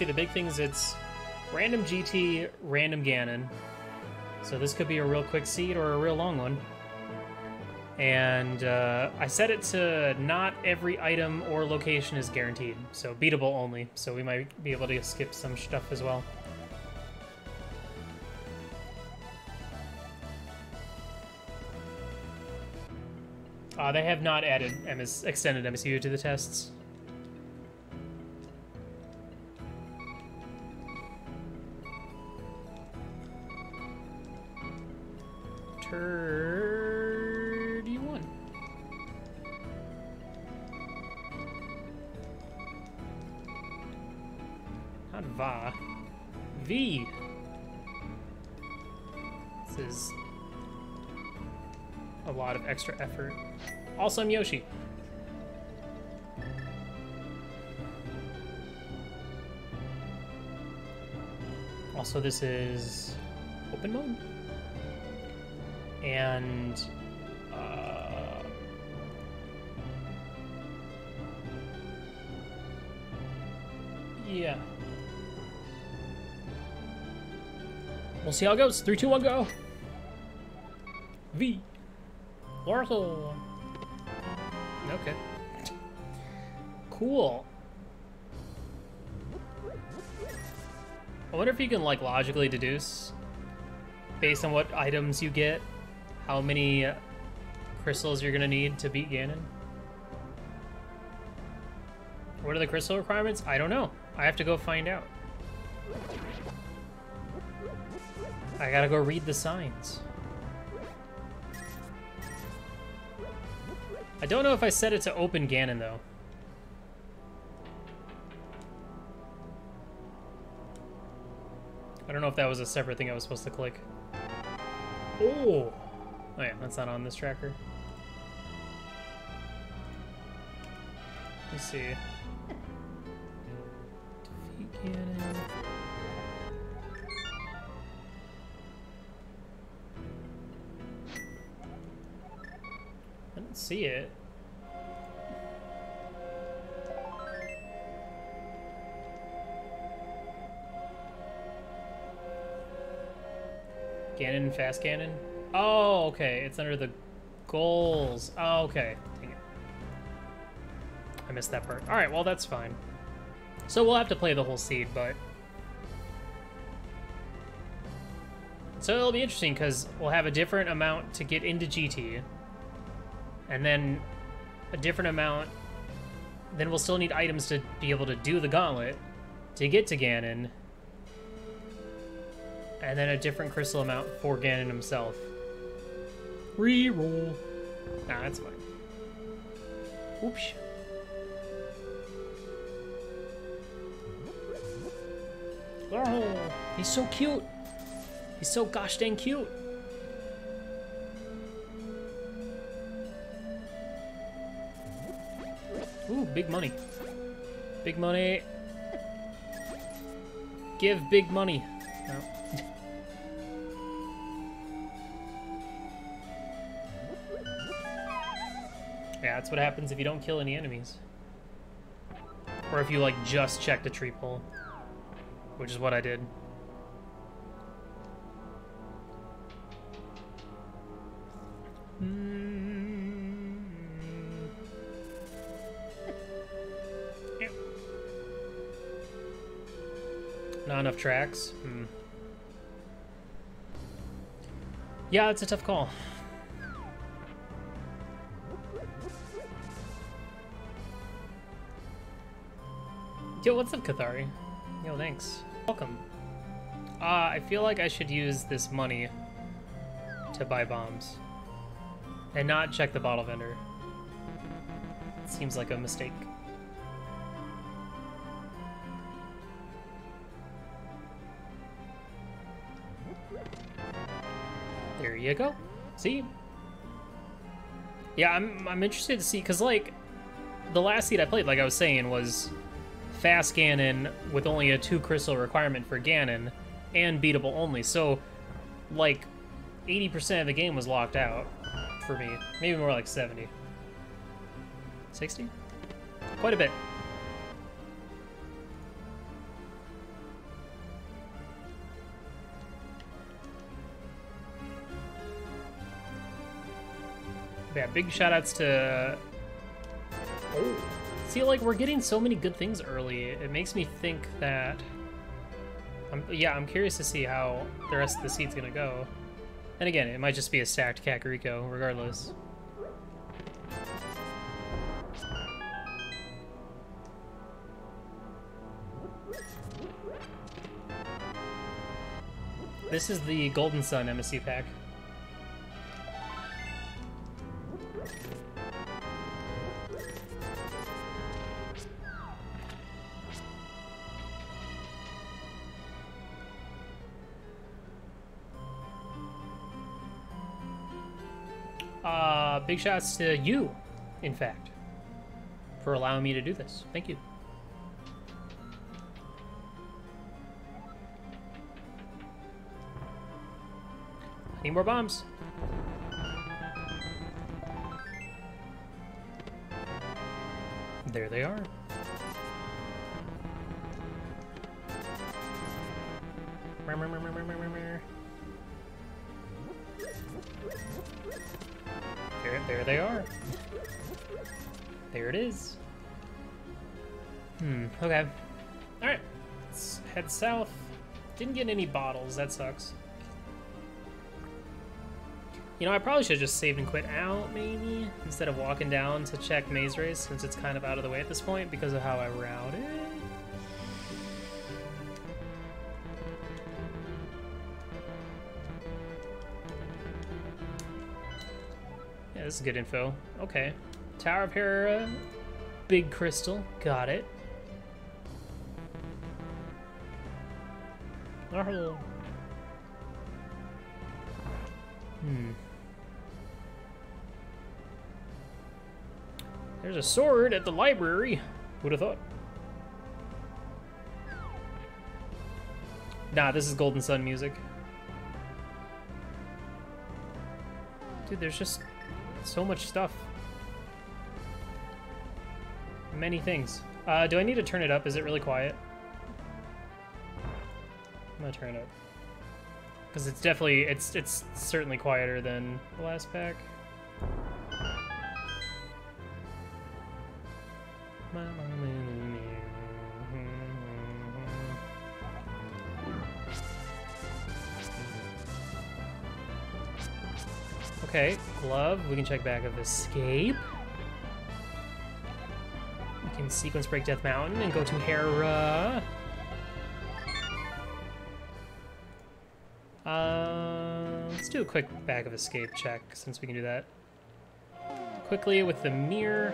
see, the big thing is it's random GT, random Ganon. So this could be a real quick seed or a real long one. And I set it to not every item or location is guaranteed. So beatable only. So we might be able to skip some stuff as well. They have not added extended MSU to the tests. V31. Not Va. V. This is a lot of extra effort. Also, I'm Yoshi. Also, this is open mode. And yeah. We'll see how it goes. 3, 2, 1, go. V. Oracle. Okay. Cool. I wonder if you can, like, logically deduce, based on what items you get, how many crystals you're gonna need to beat Ganon. What are the crystal requirements? I don't know. I have to go find out. I gotta go read the signs. I don't know if I set it to open Ganon, though. I don't know if that was a separate thing I was supposed to click. Oh! Oh yeah, that's not on this tracker. Let me see. Defeat Ganon. I don't see it. Ganon, fast Ganon? Oh, okay. It's under the goals. Oh, okay. Dang it. I missed that part. Alright, well, that's fine. So we'll have to play the whole seed, but... So it'll be interesting, because we'll have a different amount to get into GT. And then a different amount... Then we'll still need items to be able to do the gauntlet to get to Ganon. And then a different crystal amount for Ganon himself. Reroll. Nah, that's fine. Oops. Oh, he's so cute. He's so gosh dang cute. Ooh, big money. Big money. Give big money. No. Yeah, that's what happens if you don't kill any enemies. Or if you, like, just check the tree pole. Which is what I did. Not enough tracks? Yeah, it's a tough call. Yo, what's up, Kathari? Yo, thanks. Welcome. I feel like I should use this money to buy bombs. And not check the bottle vendor. It seems like a mistake. There you go. See? Yeah, I'm interested to see, because, like, the last seed I played, like I was saying, was fast Ganon with only a 2 crystal requirement for Ganon and beatable only. So, like, 80% of the game was locked out for me. Maybe more like 70. 60? Quite a bit. Yeah, big shout outs to... Oh. See, like, we're getting so many good things early. It makes me think that... I'm curious to see how the rest of the seed's gonna go. And again, it might just be a stacked Kakariko, regardless. This is the Golden Sun MSC pack. Big shouts to you, in fact, for allowing me to do this. Thank you. I need more bombs. There they are. There they are. There it is. Okay. Alright. Let's head south. Didn't get any bottles, that sucks. You know, I probably should have just saved and quit out, maybe, instead of walking down to check Maze Race, since it's kind of out of the way at this point because of how I route it. Yeah, this is good info. Okay. Tower of Hera, big crystal, got it. Oh. There's a sword at the library. Who'd have thought? Nah, this is Golden Sun music. Dude, there's just so much stuff. Many things. Do I need to turn it up? Is it really quiet? I'm gonna turn it up. Because it's definitely, it's certainly quieter than the last pack. Okay, glove. We can check back of escape. We can sequence break Death Mountain and go to Hera. Let's do a quick back of escape check since we can do that quickly with the mirror.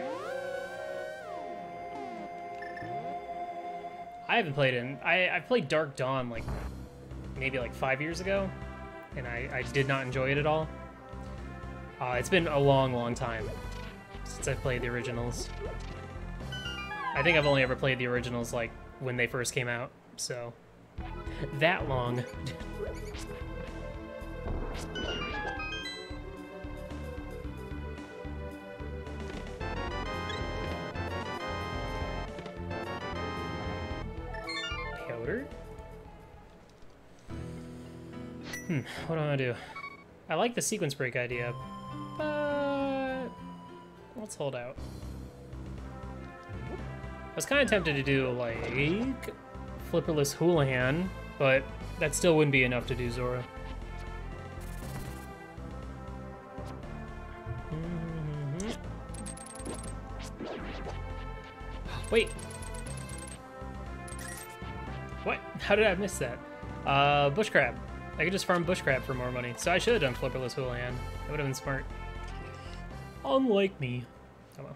I haven't played in. I played Dark Dawn like maybe like 5 years ago, and I did not enjoy it at all. It's been a long time since I've played the originals. I think I've only ever played the originals like when they first came out, so that long. Powder? What do I want to do? I like the sequence break idea, but let's hold out. I was kind of tempted to do like Flipperless Houlihan, but that still wouldn't be enough to do Zora. Wait. What? How did I miss that? Bush Crab. I could just farm Bush Crab for more money. So I should have done Flipperless Houlihan. That would have been smart. Unlike me. Oh well.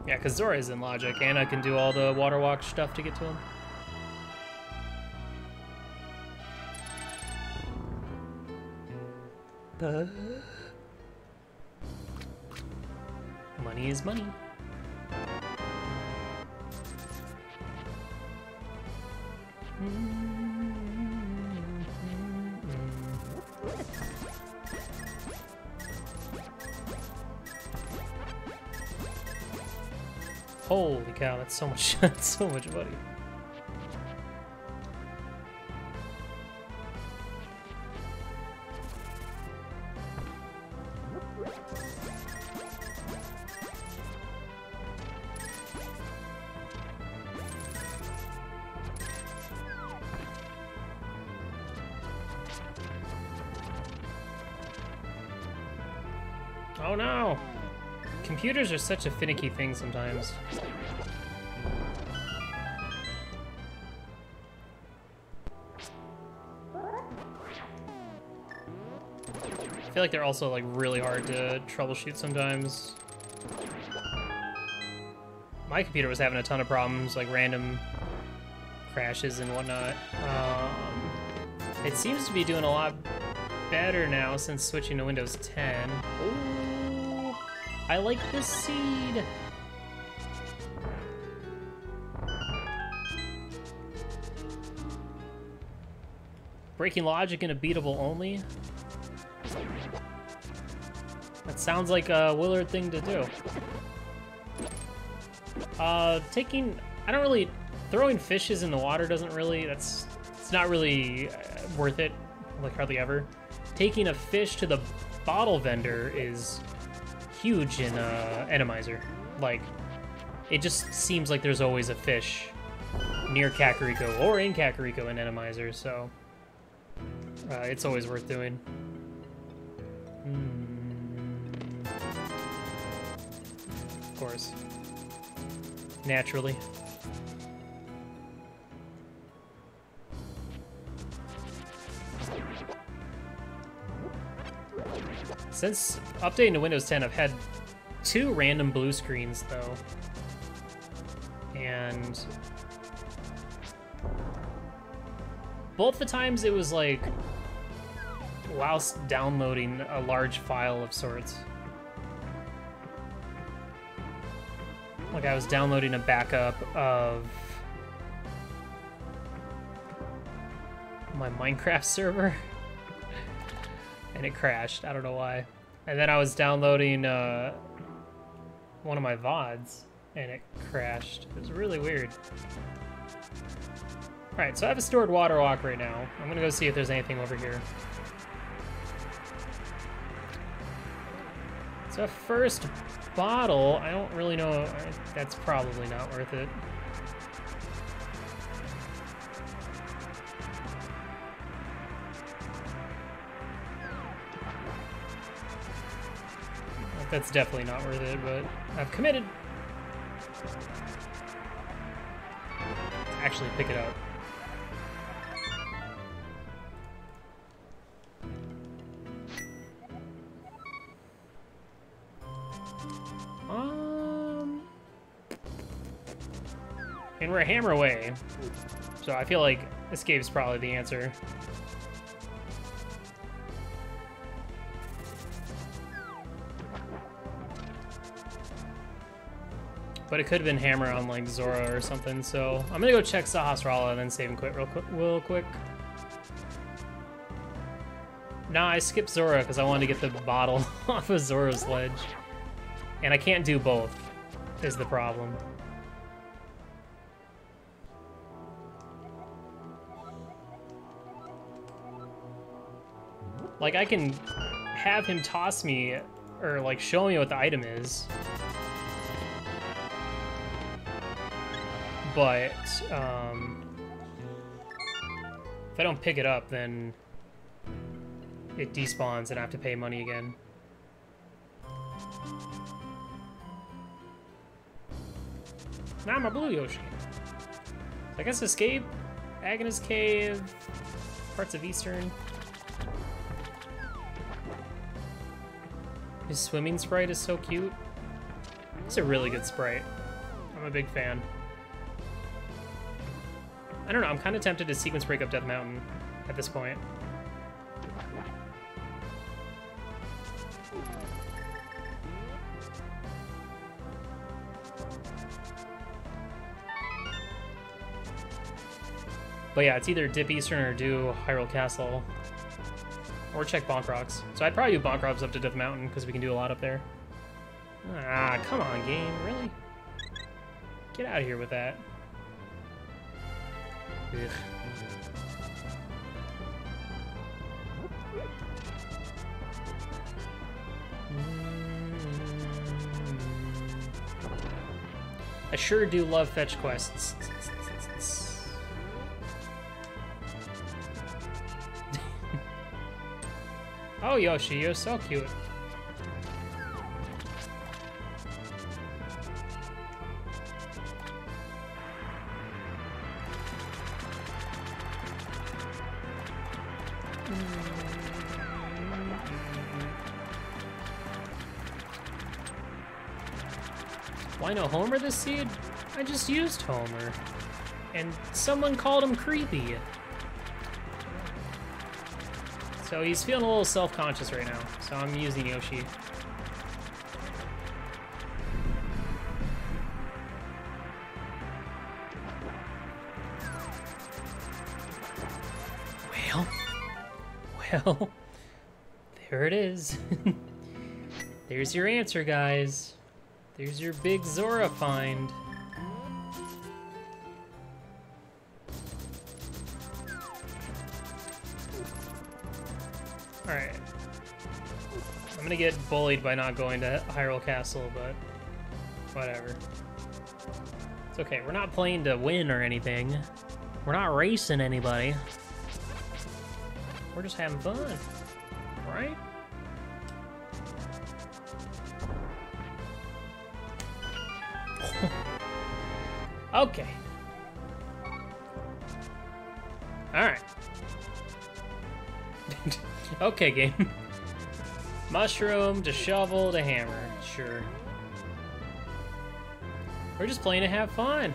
Yeah, because Zora is in logic, and I can do all the water walk stuff to get to him. Money is money. Holy cow, that's so much, that's so much money. Oh no! Computers are such a finicky thing sometimes. I feel like they're also like really hard to troubleshoot sometimes. My computer was having a ton of problems, like random crashes and whatnot. It seems to be doing a lot better now since switching to Windows 10. Ooh, I like this seed. Breaking logic in a beatable only. That sounds like a Willard thing to do. Throwing fishes in the water doesn't really, it's not really worth it, like hardly ever. Taking a fish to the bottle vendor is huge in Randomizer. Like, it just seems like there's always a fish near Kakariko or in Kakariko in Randomizer, so it's always worth doing. Of course. Naturally. Since updating to Windows 10, I've had 2 random blue screens, though. And both the times it was like whilst downloading a large file of sorts. Like I was downloading a backup of my Minecraft server and it crashed. I don't know why. And then I was downloading one of my VODs and it crashed. It was really weird. All right, so I have a stored water walk right now. I'm gonna go see if there's anything over here. So first bottle, I don't really know, that's probably not worth it. That's definitely not worth it, but I've committed. Actually pick it up. And we're a hammer away, so I feel like escape's probably the answer. But it could have been hammer on like Zora or something, so I'm gonna go check Sahasrara and then save and quit real quick. Nah, I skipped Zora because I wanted to get the bottle off of Zora's ledge. And I can't do both, is the problem. Like, I can have him toss me, or like show me what the item is. But, if I don't pick it up, then it despawns and I have to pay money again. Nah, my blue Yoshi. I guess Escape, Agnes Cave, parts of Eastern. His swimming sprite is so cute. It's a really good sprite. I'm a big fan. I don't know, I'm kind of tempted to sequence break up Death Mountain at this point. But yeah, it's either dip Eastern or do Hyrule Castle. Or check Bonk Rocks. So I'd probably do Bonk Rocks up to Death Mountain because we can do a lot up there. Ah, come on, game, really? Get out of here with that. Ugh. I sure do love fetch quests. Oh, Yoshi, you're so cute. Why no Homer this seed? I just used Homer. And someone called him creepy. So he's feeling a little self-conscious right now. So I'm using Yoshi. Well, there it is. There's your answer, guys. There's your big Zora find. Alright. I'm gonna get bullied by not going to Hyrule Castle, but whatever. It's okay, we're not playing to win or anything. We're not racing anybody. We're just having fun, right? Okay. All right. Okay, game. Mushroom to shovel to hammer. Sure. We're just playing to have fun.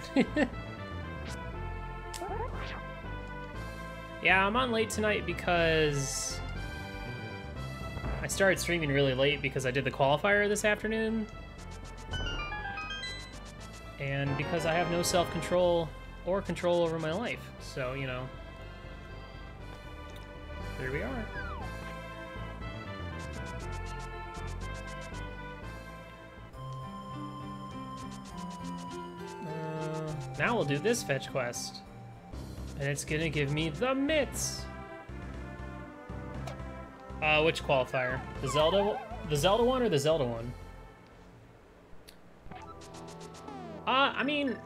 Yeah, I'm on late tonight because I started streaming really late because I did the qualifier this afternoon. And because I have no self-control or control over my life. So, you know, there we are. Now we'll do this fetch quest. And it's gonna give me the mitts. Which qualifier? The Zelda one or the Zelda one? I mean,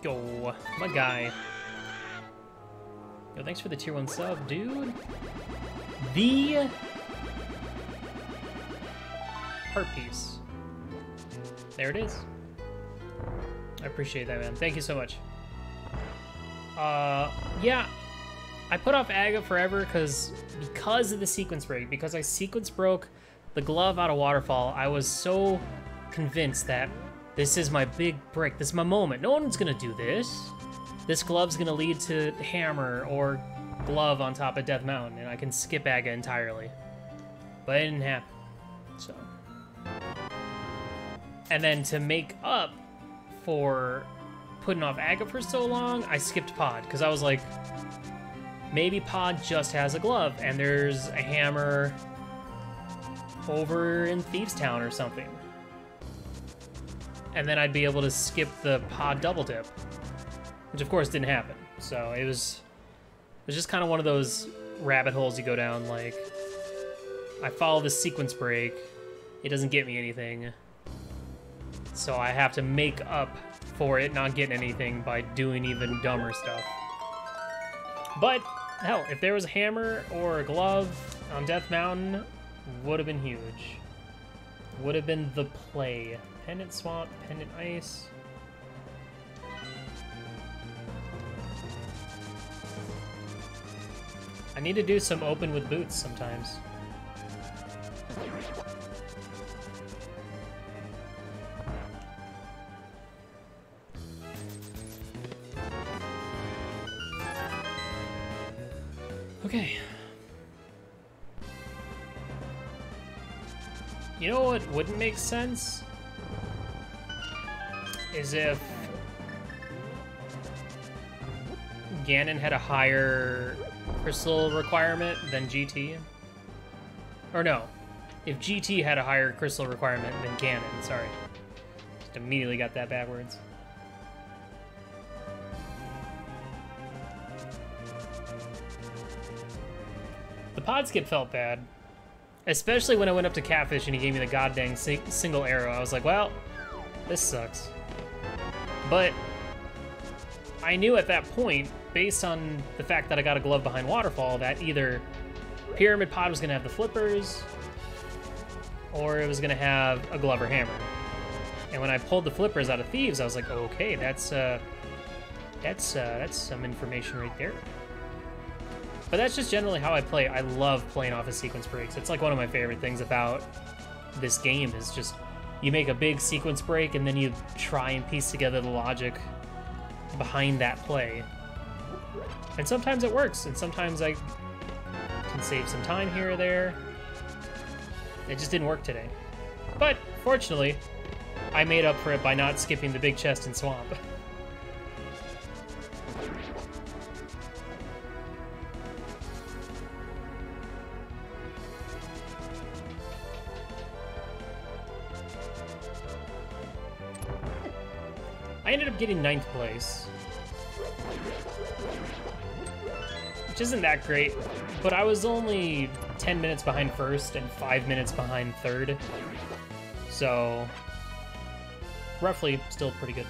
yo, my guy. Yo, thanks for the tier 1 sub, dude. The heart piece. There it is. I appreciate that, man. Thank you so much. Yeah, I put off Aga forever because of the sequence break. Because I sequence broke the glove out of Waterfall, I was so convinced that this is my big break. This is my moment. No one's gonna do this. This glove's gonna lead to Hammer or glove on top of Death Mountain, and I can skip Aga entirely. But it didn't happen. So, and then to make up for putting off Aga for so long, I skipped Pod, because I was like, maybe Pod just has a glove, and there's a hammer over in Thieves Town or something. And then I'd be able to skip the Pod double dip, which of course didn't happen. So it was just kind of one of those rabbit holes you go down, like, I follow this sequence break, it doesn't get me anything, so I have to make up for it not getting anything by doing even dumber stuff. But, hell, if there was a hammer or a glove on Death Mountain, would have been huge. Would have been the play. Pendant Swamp, Pendant Ice. I need to do some open with boots sometimes. Okay. You know what wouldn't make sense? Is if Ganon had a higher crystal requirement than GT. Or no, if GT had a higher crystal requirement than Ganon, sorry. Just immediately got that backwards. The pod skip felt bad. Especially when I went up to Catfish and he gave me the goddamn single arrow. I was like, well, this sucks. But I knew at that point, based on the fact that I got a glove behind Waterfall, that either Pyramid Pod was gonna have the flippers, or it was gonna have a glove or hammer. And when I pulled the flippers out of Thieves, I was like, okay, that's some information right there. But that's just generally how I play. I love playing off of sequence breaks. It's like one of my favorite things about this game is just you make a big sequence break and then you try and piece together the logic behind that play. And sometimes it works, and sometimes I can save some time here or there. It just didn't work today. But fortunately, I made up for it by not skipping the big chest and swamp. I ended up getting 9th place, which isn't that great, but I was only 10 minutes behind first and 5 minutes behind third, so roughly still pretty good.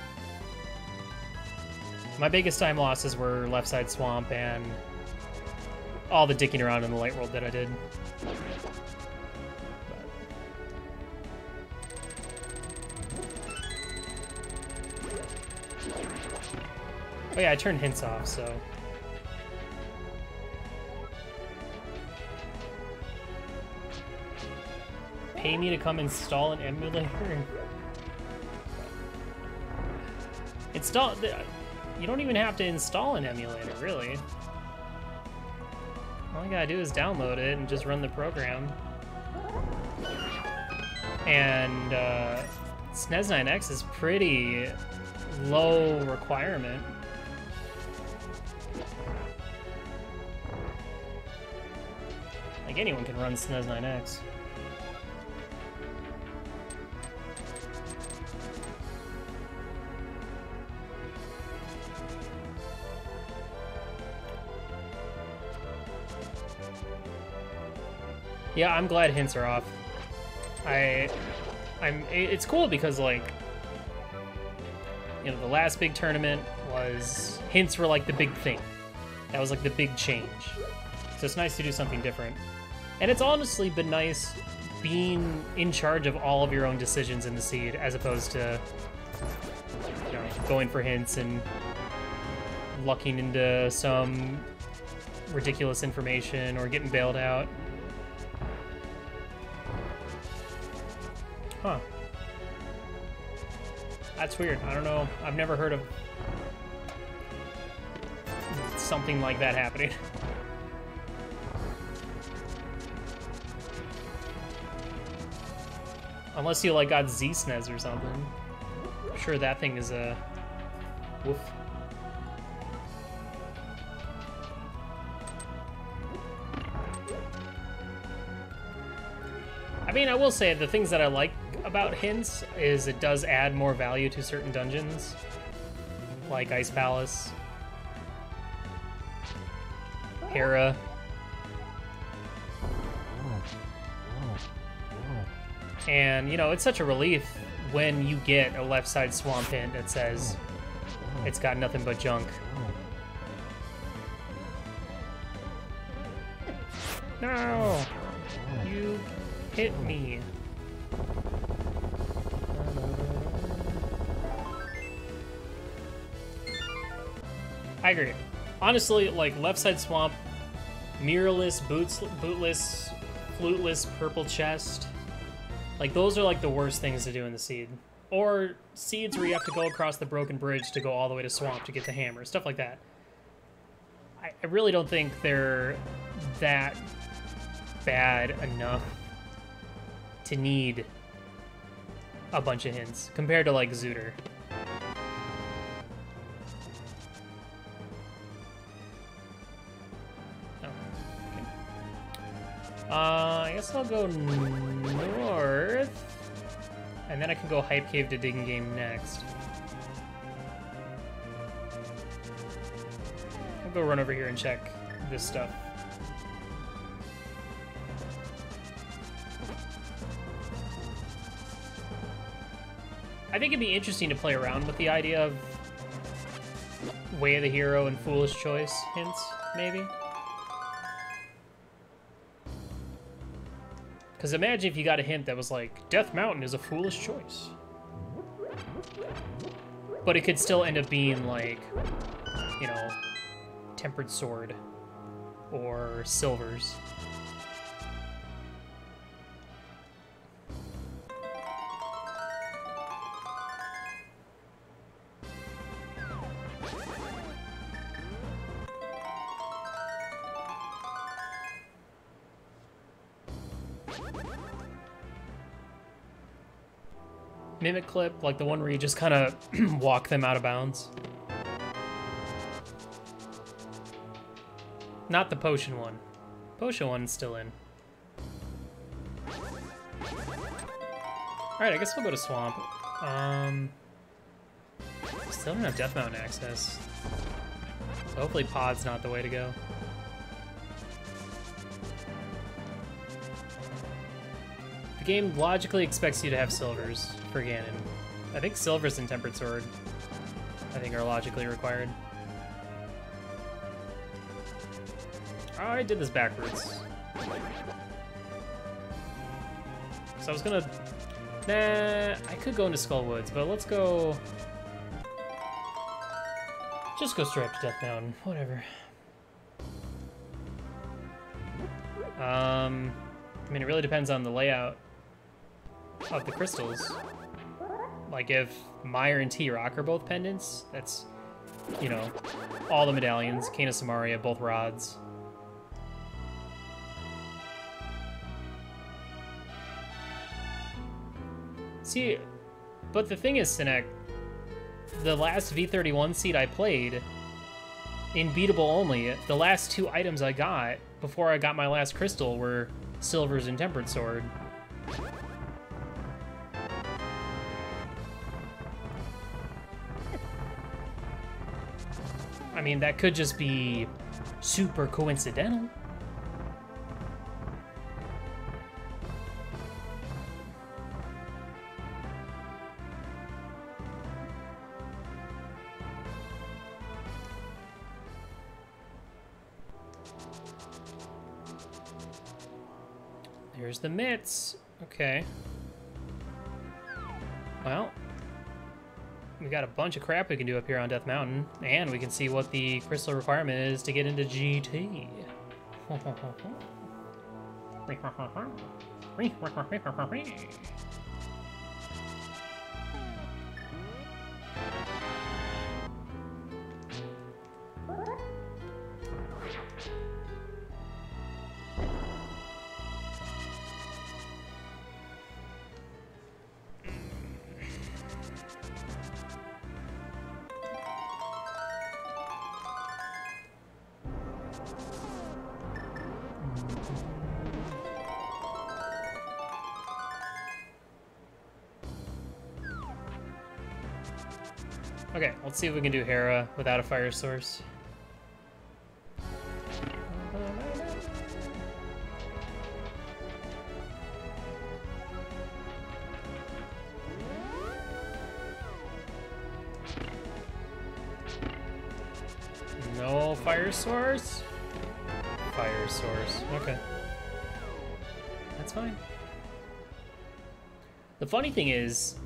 My biggest time losses were left side swamp and all the dicking around in the light world that I did. Oh yeah, I turned hints off, so... Pay me to come install an emulator? Install... You don't even have to install an emulator, really. All you gotta do is download it and just run the program. And, SNES 9X is pretty low requirement. Like, anyone can run SNES 9X. Yeah, I'm glad hints are off. It's cool because, like, you know, the last big tournament was, hints were like the big thing. That was like the big change. So it's nice to do something different. And it's honestly been nice being in charge of all of your own decisions in the seed, as opposed to, you know, going for hints and lucking into some ridiculous information or getting bailed out. Huh. That's weird. I don't know. I've never heard of something like that happening. Unless you, like, got Z-SNES or something. I'm sure that thing is a... woof. I mean, I will say, the things that I like about hints is it does add more value to certain dungeons. Like Ice Palace. Hera. And, you know, it's such a relief when you get a left side swamp hint that says it's got nothing but junk. No! You hit me. I agree. Honestly, like, left side swamp, mirrorless, bootless, fluteless, purple chest. Like, those are, like, the worst things to do in the seed. Or seeds where you have to go across the broken bridge to go all the way to swamp to get the hammer. Stuff like that. I really don't think they're that bad enough to need a bunch of hints compared to, like, Zooter. I guess I'll go north, and then I can go Hype Cave to Digging Game next. I'll go run over here and check this stuff. I think it'd be interesting to play around with the idea of Way of the Hero and Foolish Choice hints, maybe. Because imagine if you got a hint that was like, Death Mountain is a foolish choice. But it could still end up being like, you know, Tempered Sword. or silvers. Mimic clip, like the one where you just kind of walk them out of bounds. Not the potion one. Potion one's still in. Alright, I guess we'll go to Swamp. Still don't have Death Mountain access. So hopefully Pod's not the way to go. The game logically expects you to have silvers for Ganon. I think silvers and Tempered Sword, I think, are logically required. Oh, I did this backwards. So I was gonna... Nah, I could go into Skull Woods, but let's go... Just go straight up to Death Mountain, whatever. I mean, it really depends on the layout of the crystals. Like, if Mire and T-Rock are both pendants, that's, you know, all the medallions, Cane of Samaria, both rods. See, but the thing is, Sinek, the last v31 seed I played, in beatable only, the last 2 items I got before I got my last crystal were silvers and Tempered Sword. I mean, that could just be super coincidental. There's the mitts. Okay. Well, we got a bunch of crap we can do up here on Death Mountain, and we can see what the crystal requirement is to get into GT. Okay, let's see if we can do Hera without a fire source. No fire source? Fire source, okay. That's fine. The funny thing is,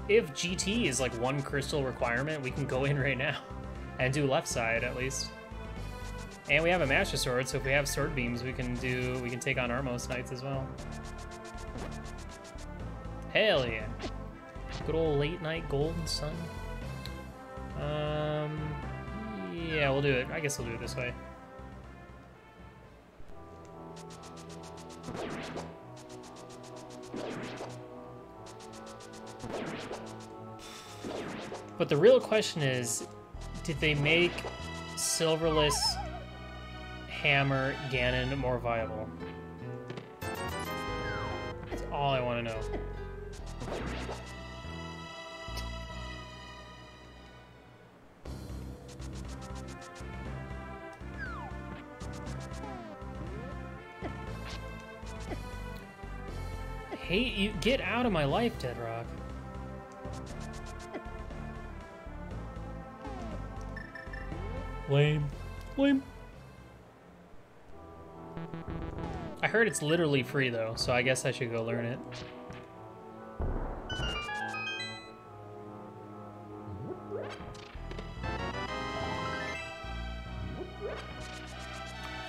if GT is like 1 crystal requirement, we can go in right now and do left side at least. And we have a Master Sword, so if we have sword beams, we can take on Armos Knights as well. Hell yeah. Good old late night golden sun. Yeah, we'll do it. I guess we'll do it this way. But the real question is, did they make Silverless Hammer Ganon more viable? That's all I want to know. Hate you. Get out of my life, Dead Rock. Lame. Lame. I heard it's literally free, though, so I guess I should go learn it.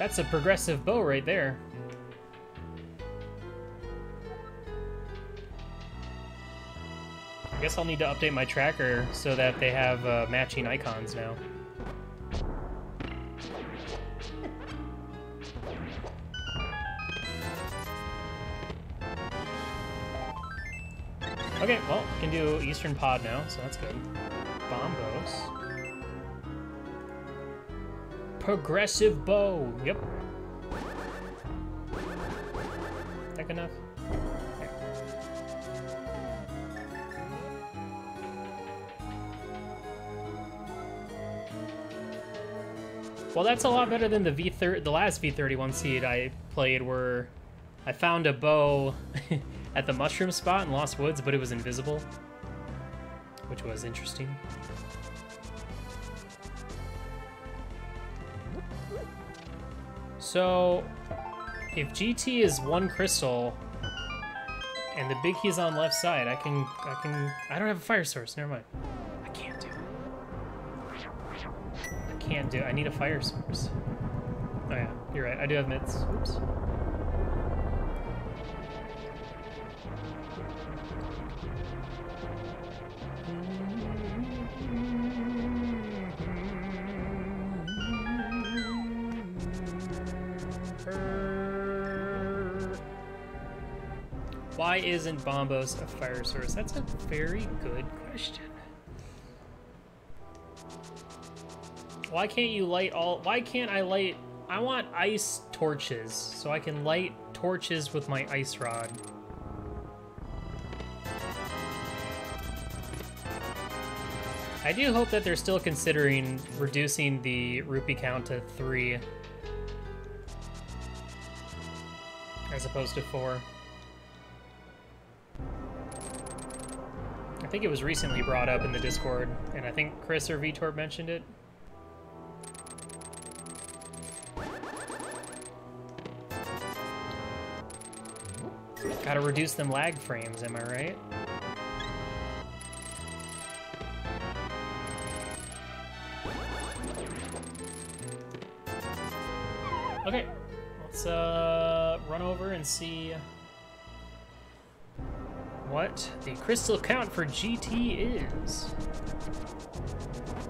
That's a progressive bow right there. I guess I'll need to update my tracker so that they have matching icons now. Okay, well, we can do Eastern Pod now, so that's good. Bombos. Progressive bow. Yep. That good enough? Okay. Well, that's a lot better than the last V31 seed I played, where I found a bow at the mushroom spot in Lost Woods, but it was invisible, which was interesting. So, if GT is one crystal, and the big key's on left side, I don't have a fire source, never mind. I can't do it. I need a fire source. Oh yeah, you're right, I do have mitts. Oops. Why isn't Bombos a fire source? That's a very good question. Why can't you light all... Why can't I light... I want ice torches, so I can light torches with my ice rod. I do hope that they're still considering reducing the rupee count to 3 as opposed to 4. I think it was recently brought up in the Discord, and I think Chris or Vitor mentioned it. Gotta reduce them lag frames, am I right? Okay, let's run over and see what the crystal count for GT is.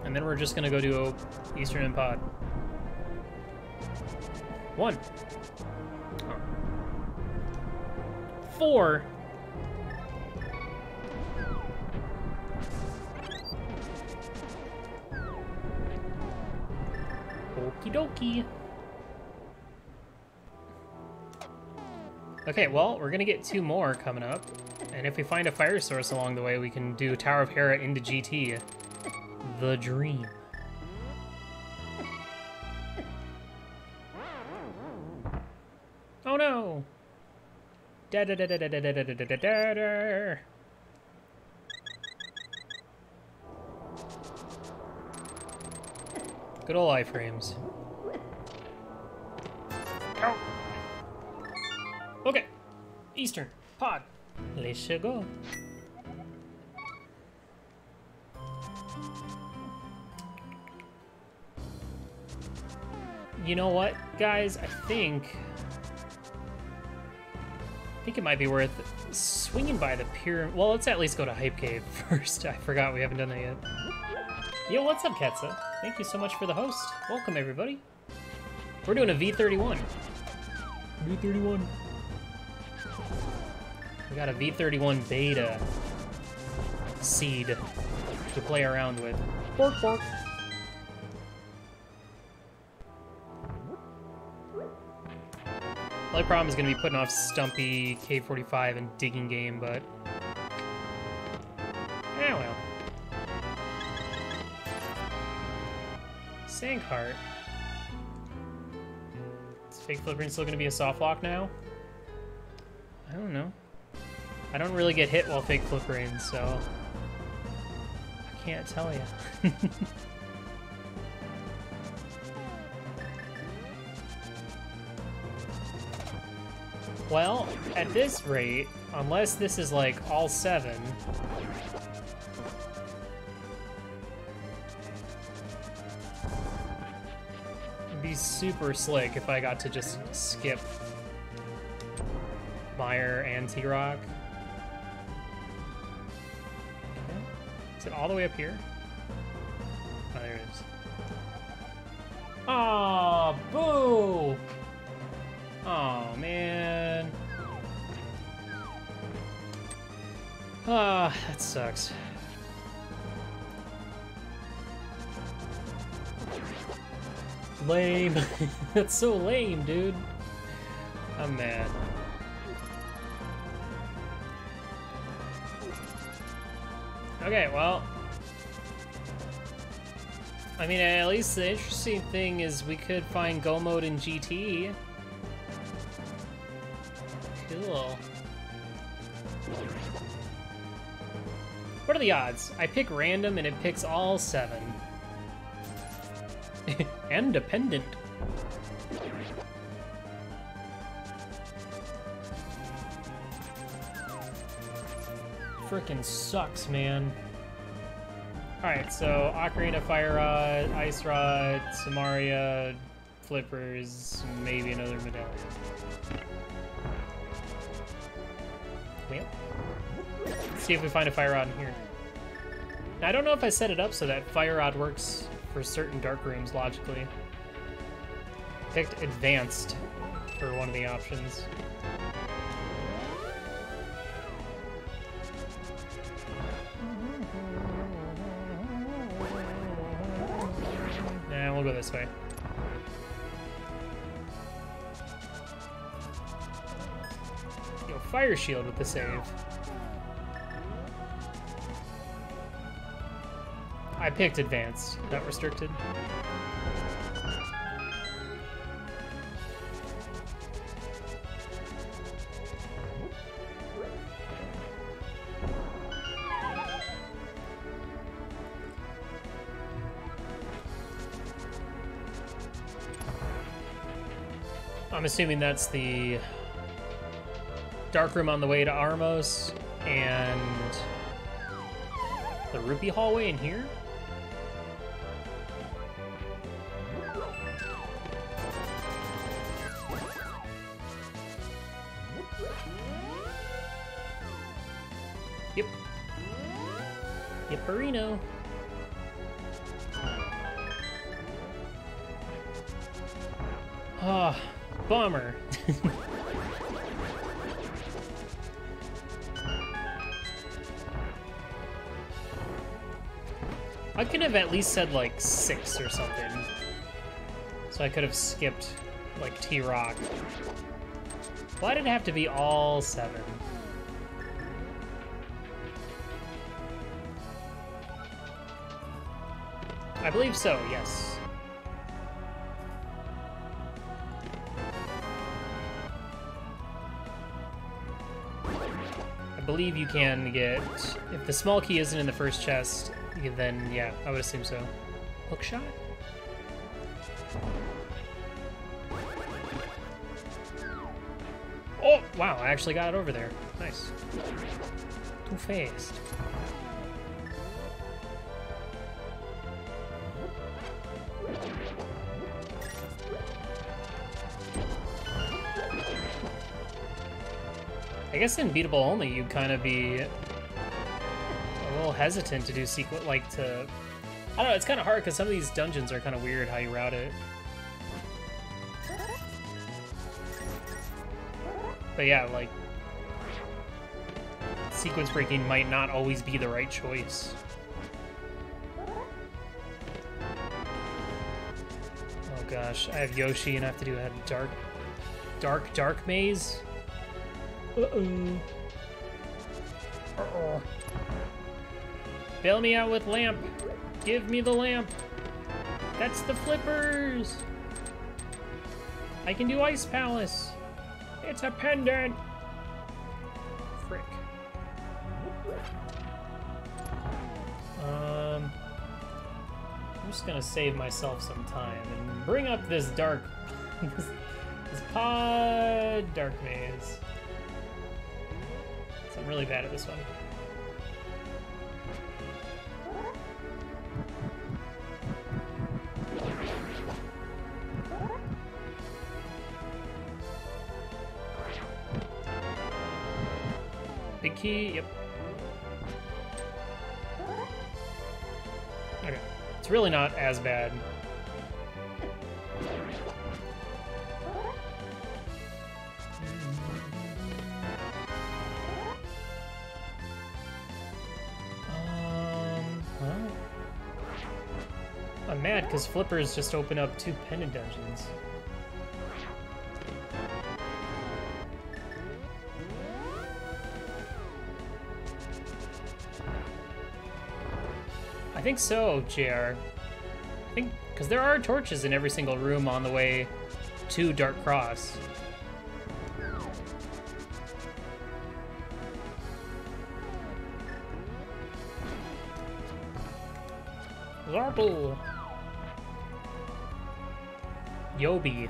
And then we're just gonna go do Eastern and Pod. 1. 4. Okie dokie. Okay, well, we're gonna get 2 more coming up. And if we find a fire source along the way, we can do Tower of Hera into GT. The dream. Oh no! Da da da da da da da da da da da da. Good old iframes. Ow. Okay, Eastern Pod. Let's go. You know what, guys? I think it might be worth swinging by the pyramid. Well, let's at least go to Hype Cave first. I forgot we haven't done that yet. Yo, what's up, Ketsa? Thank you so much for the host. Welcome, everybody. We're doing a V31. V31. We got a V31 beta seed to play around with. Bork, bork. The only problem is going to be putting off Stumpy, K45, and Digging Game, but... eh, well. Sankheart. Is Fake Flippering still going to be a soft lock now? I don't know. I don't really get hit while Fake Flippering, so... I can't tell you. Well, at this rate, unless this is like all 7, it'd be be super slick if I got to just skip Mire and T-Rock. Okay. Is it all the way up here? Oh, there it is. Oh, boo! Oh, man. Ah, that sucks. Lame. That's so lame, dude. I'm mad. Okay, well. I mean, at least the interesting thing is we could find Go Mode in GT. Cool. What are the odds? I pick random and it picks all 7. And dependent. Frickin' sucks, man. Alright, so Ocarina, Fire Rod, Ice Rod, Samaria, Flippers, maybe another medallion. Well, let's see if we find a Fire Rod in here. Now, I don't know if I set it up so that Fire Rod works for certain dark rooms logically. Picked Advanced for one of the options. Nah, we'll go this way. Yo, Fire Shield with the save. I picked Advanced, not Restricted. I'm assuming that's the dark room on the way to Armos and the Rupee hallway in here? Yep. Yipperino. Ah, bummer. I could have at least said like 6 or something. So I could have skipped like T-Rock. Why did it have to be all 7? I believe so, yes. I believe you can get, if the small key isn't in the first chest, then yeah, I would assume so. Hookshot? Oh, wow, I actually got it over there. Nice. Too fast. I guess in beatable only, you'd kind of be a little hesitant to do like to... I don't know, it's kind of hard because some of these dungeons are kind of weird how you route it. But yeah, like, sequence breaking might not always be the right choice. Oh gosh, I have Yoshi and I have to do a dark maze. Uh-oh. Uh-oh. Bail me out with lamp. Give me the lamp. That's the flippers. I can do Ice Palace. It's a pendant. Frick. I'm just gonna save myself some time and bring up this dark, this pod dark maze. So I'm really bad at this one. Big key, yep. Okay, it's really not as bad. Well, I'm mad because flippers just open up 2 pendant dungeons. I think so, JR. I think, because there are torches in every single room on the way to Dark Cross. Zarble! Yobi.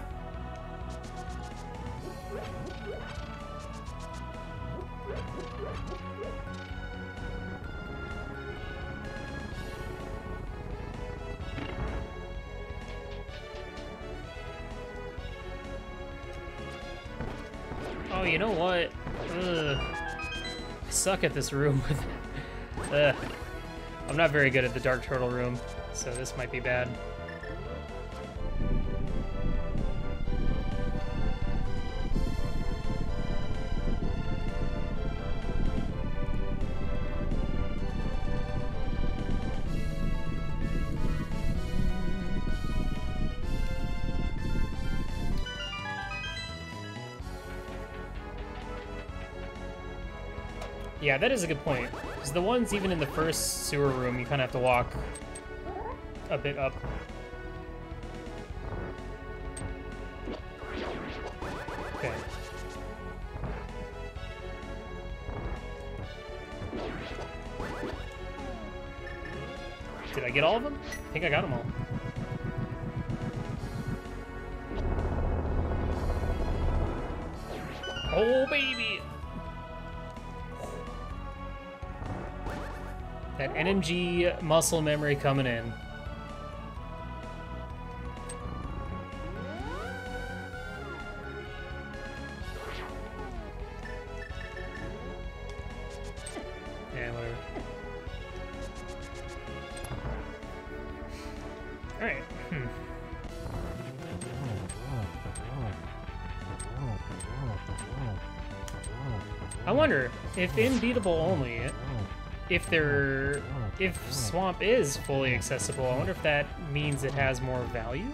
Oh, you know what? Ugh. I suck at this room. I'm not very good at the Dark Turtle room, so this might be bad. Yeah, that is a good point. Because the ones even in the first sewer room, you kind of have to walk a bit up. Okay. Did I get all of them? I think I got them all. Oh, baby! That NMG muscle memory coming in. Yeah, whatever. Alright. I wonder if unbeatable only, if Swamp is fully accessible, I wonder if that means it has more value?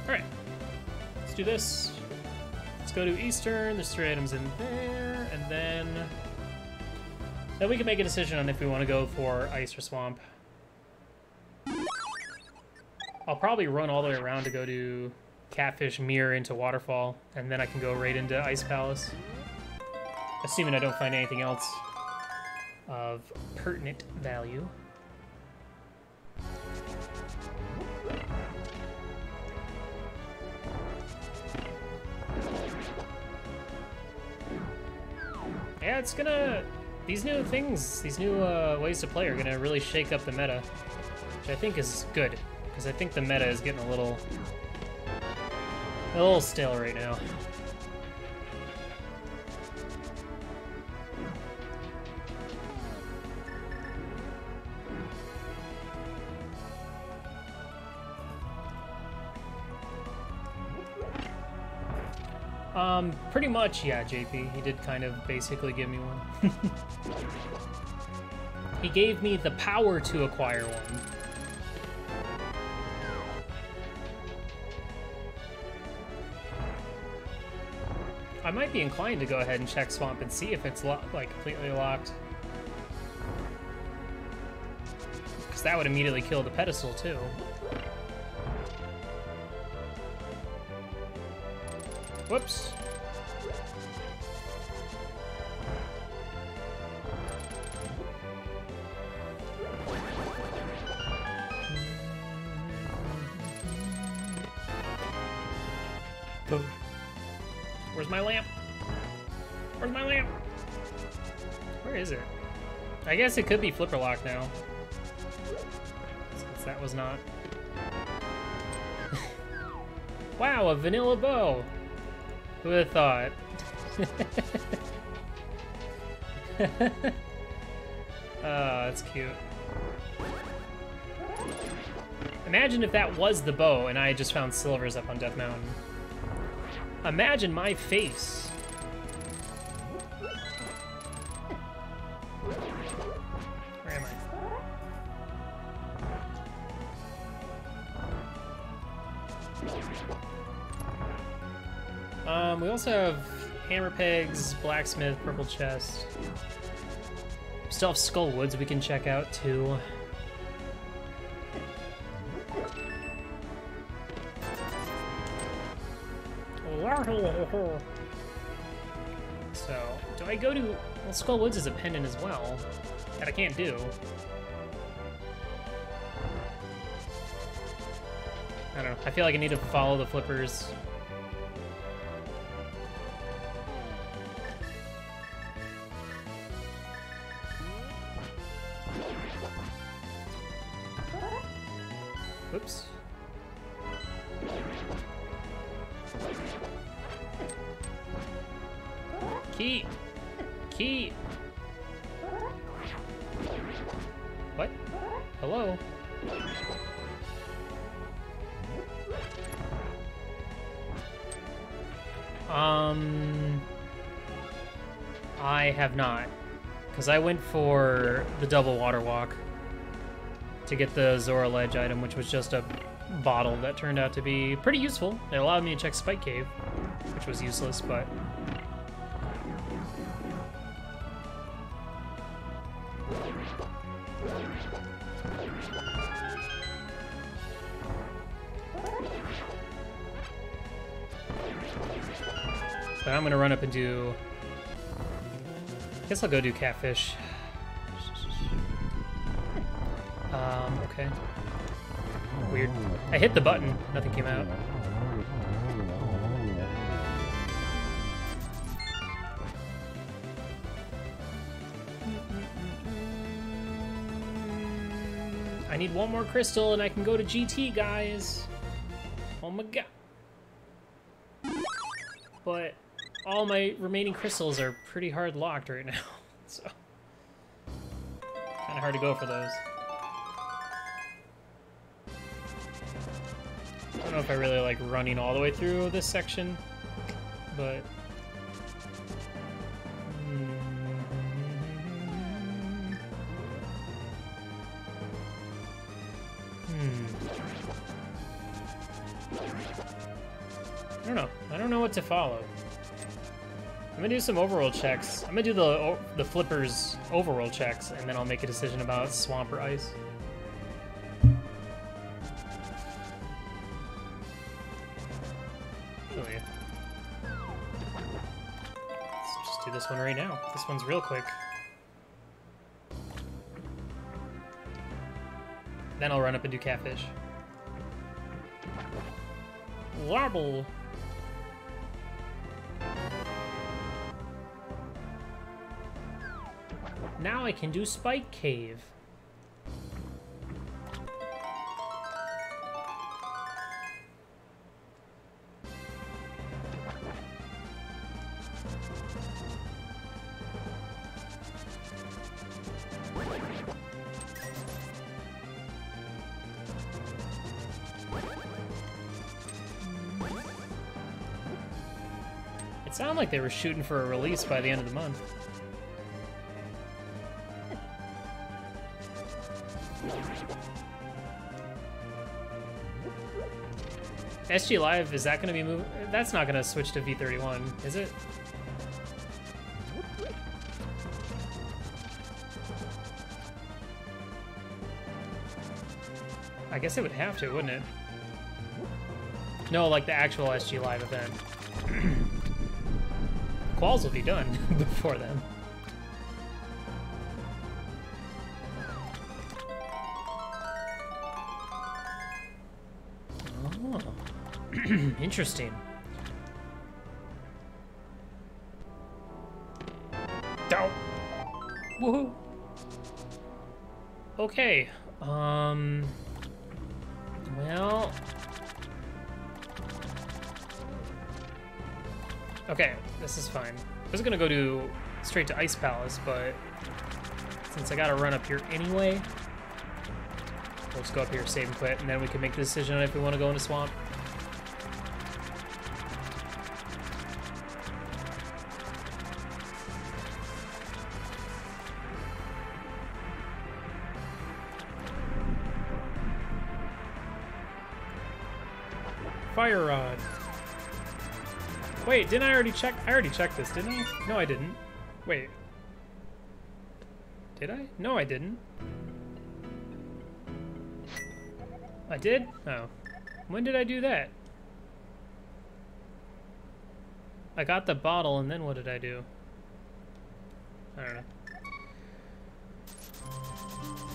Alright, let's do this. Let's go to Eastern, there's 3 items in there, and then we can make a decision on if we want to go for Ice or Swamp. I'll probably run all the way around to go to Catfish, Mirror into Waterfall, and then I can go right into Ice Palace. Assuming I don't find anything else of pertinent value. Yeah, it's gonna... These new things, these new ways to play are gonna really shake up the meta, which I think is good, because I think the meta is getting a little stale right now. Pretty much, yeah, JP. He did kind of basically give me one. He gave me the power to acquire one. I might be inclined to go ahead and check Swamp and see if it's like completely locked. Because that would immediately kill the pedestal too. Whoops. Where's my lamp? Where's my lamp? Where is it? I guess it could be flipper lock now. Since that was not. Wow, a vanilla bow! Who would have thought? Oh, that's cute. Imagine if that was the bow and I had just found silvers up on Death Mountain. Imagine my face. Where am I? We also have hammer pegs, blacksmith, purple chest. Still have skull woods we can check out too. So, do I go to... Well, Skull Woods is a pendant as well. That I can't do. I don't know. I feel like I need to follow the flippers. Whoops. Key! Key! What? Hello? I have not. Because I went for the double water walk to get the Zora Ledge item, which was just a bottle that turned out to be pretty useful. It allowed me to check Spike Cave, which was useless, but... But I'm gonna run up and do... I guess I'll go do catfish. Okay. Weird. I hit the button, nothing came out. I need one more crystal and I can go to GT, guys. Oh my god. But all my remaining crystals are pretty hard locked right now, so kind of hard to go for those. I don't know if I really like running all the way through this section, but I don't know what to follow. I'm gonna do some overworld checks. I'm gonna do the flippers overworld checks, and then I'll make a decision about swamp or ice. Oh yeah. Let's just do this one right now. This one's real quick. Then I'll run up and do catfish. Warble. Now I can do Spike Cave. It sounded like they were shooting for a release by the end of the month. SG Live, is that going to be moving? That's not going to switch to v31, is it? I guess it would have to, wouldn't it? No, like the actual SG Live event. Quals will be done before then. Oh. Interesting. Down. Woohoo! Okay, well... Okay, this is fine. I was gonna go straight to Ice Palace, but since I gotta run up here anyway, let's go up here, save and quit, and then we can make the decision on if we want to go into Swamp. Fire Rod. Wait, didn't I already check? I already checked this, didn't I? No, I didn't. Wait. Did I? No, I didn't. I did? Oh. When did I do that? I got the bottle, and then what did I do? I don't know.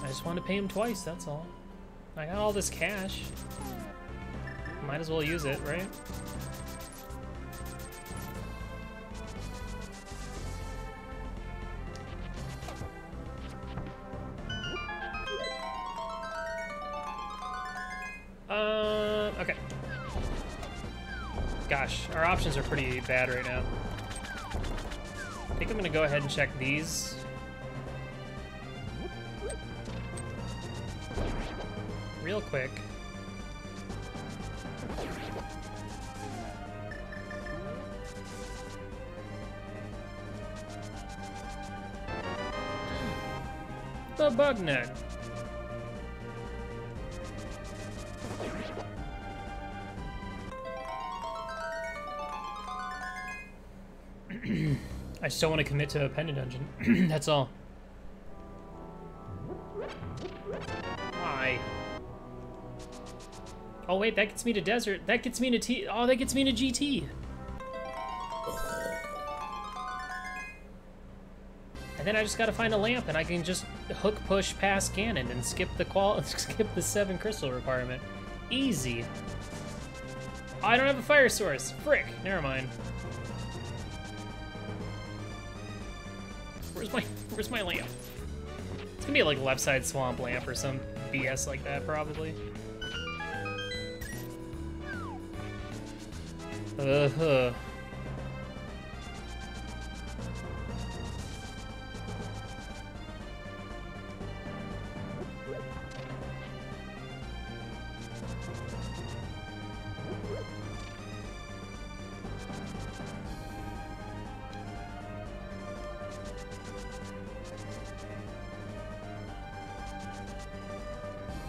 I just wanted to pay him twice, that's all. I got all this cash. Might as well use it, right? Okay. Gosh, our options are pretty bad right now. I think I'm gonna go ahead and check these. Real quick. The bug net. I just don't want to commit to a pendant dungeon. That's all. Why? Oh wait, that gets me to desert. That gets me to T. Oh, that gets me to GT. And then I just gotta find a lamp, and I can just hook push past Ganon and skip the 7 crystal requirement. Easy. Oh, I don't have a fire source. Frick. Never mind. Where's my lamp? It's gonna be like left side swamp lamp or some BS like that, probably.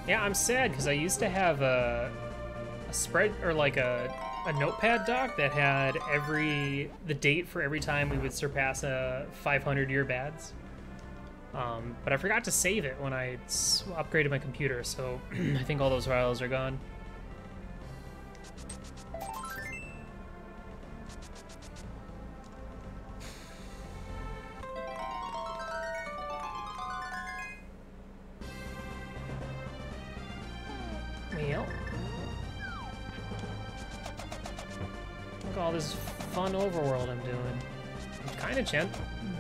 Yeah, I'm sad because I used to have a spread or like a notepad doc that had the date for every time we would surpass a 500-year bads. But I forgot to save it when I upgraded my computer, so I think all those files are gone. Well, look at all this fun overworld I'm doing. I'm kind of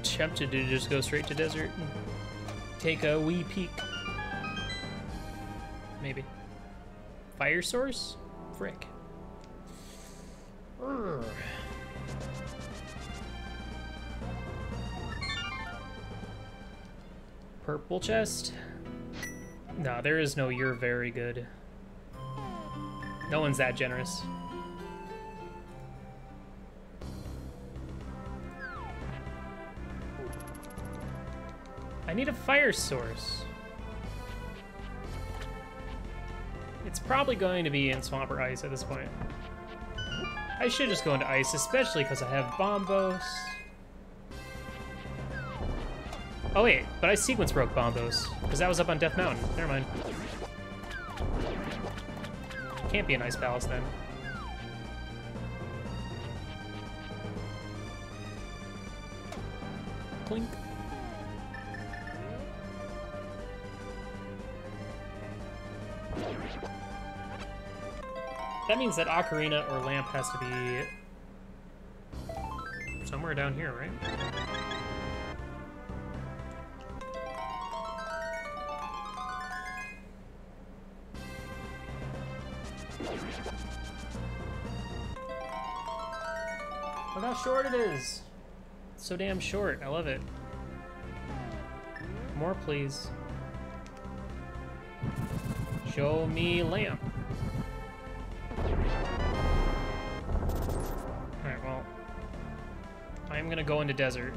tempted to just go straight to desert and take a wee peek. Maybe. Fire source? Frick. Urgh. Purple chest? No, there is no "you're very good." No one's that generous. I need a fire source. It's probably going to be in Swamp or Ice at this point. I should just go into Ice, especially because I have Bombos. Oh wait, but I sequence broke Bombos, because that was up on Death Mountain. Never mind. Can't be an Ice Palace then. Clink. That means that Ocarina or Lamp has to be somewhere down here, right? Look how short it is. It's so damn short. I love it. More, please. Show me lamp. Alright, well. I'm gonna go into desert.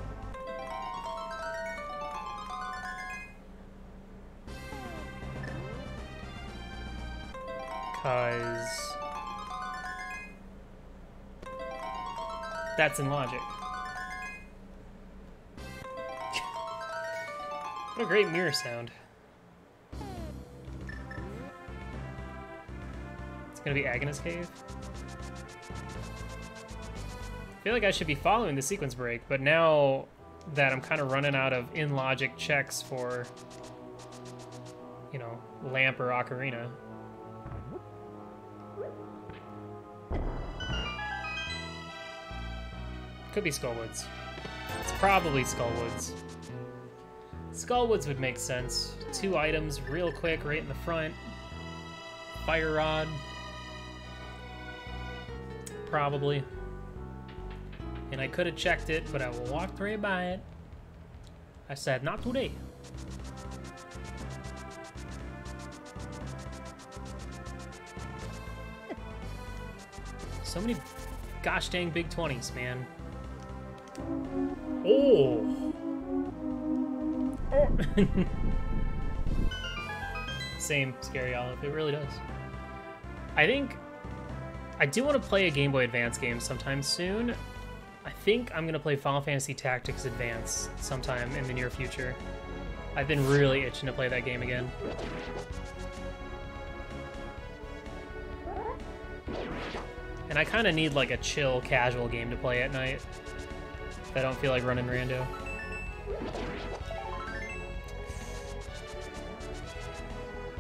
Because that's in logic. What a great mirror sound. It's gonna be Agnes Cave. I feel like I should be following the sequence break, but now that I'm kind of running out of in-logic checks for, you know, lamp or ocarina. Could be Skullwoods. It's probably Skullwoods. Skullwoods would make sense. 2 items real quick right in the front. Fire rod. Probably. And I could have checked it, but I walked right by it. I said, not today. So many gosh dang big 20s, man. Oh! Same Scary Olive, it really does. I think I do want to play a Game Boy Advance game sometime soon. I think I'm gonna play Final Fantasy Tactics Advance sometime in the near future. I've been really itching to play that game again. And I kind of need like a chill, casual game to play at night. If I don't feel like running rando.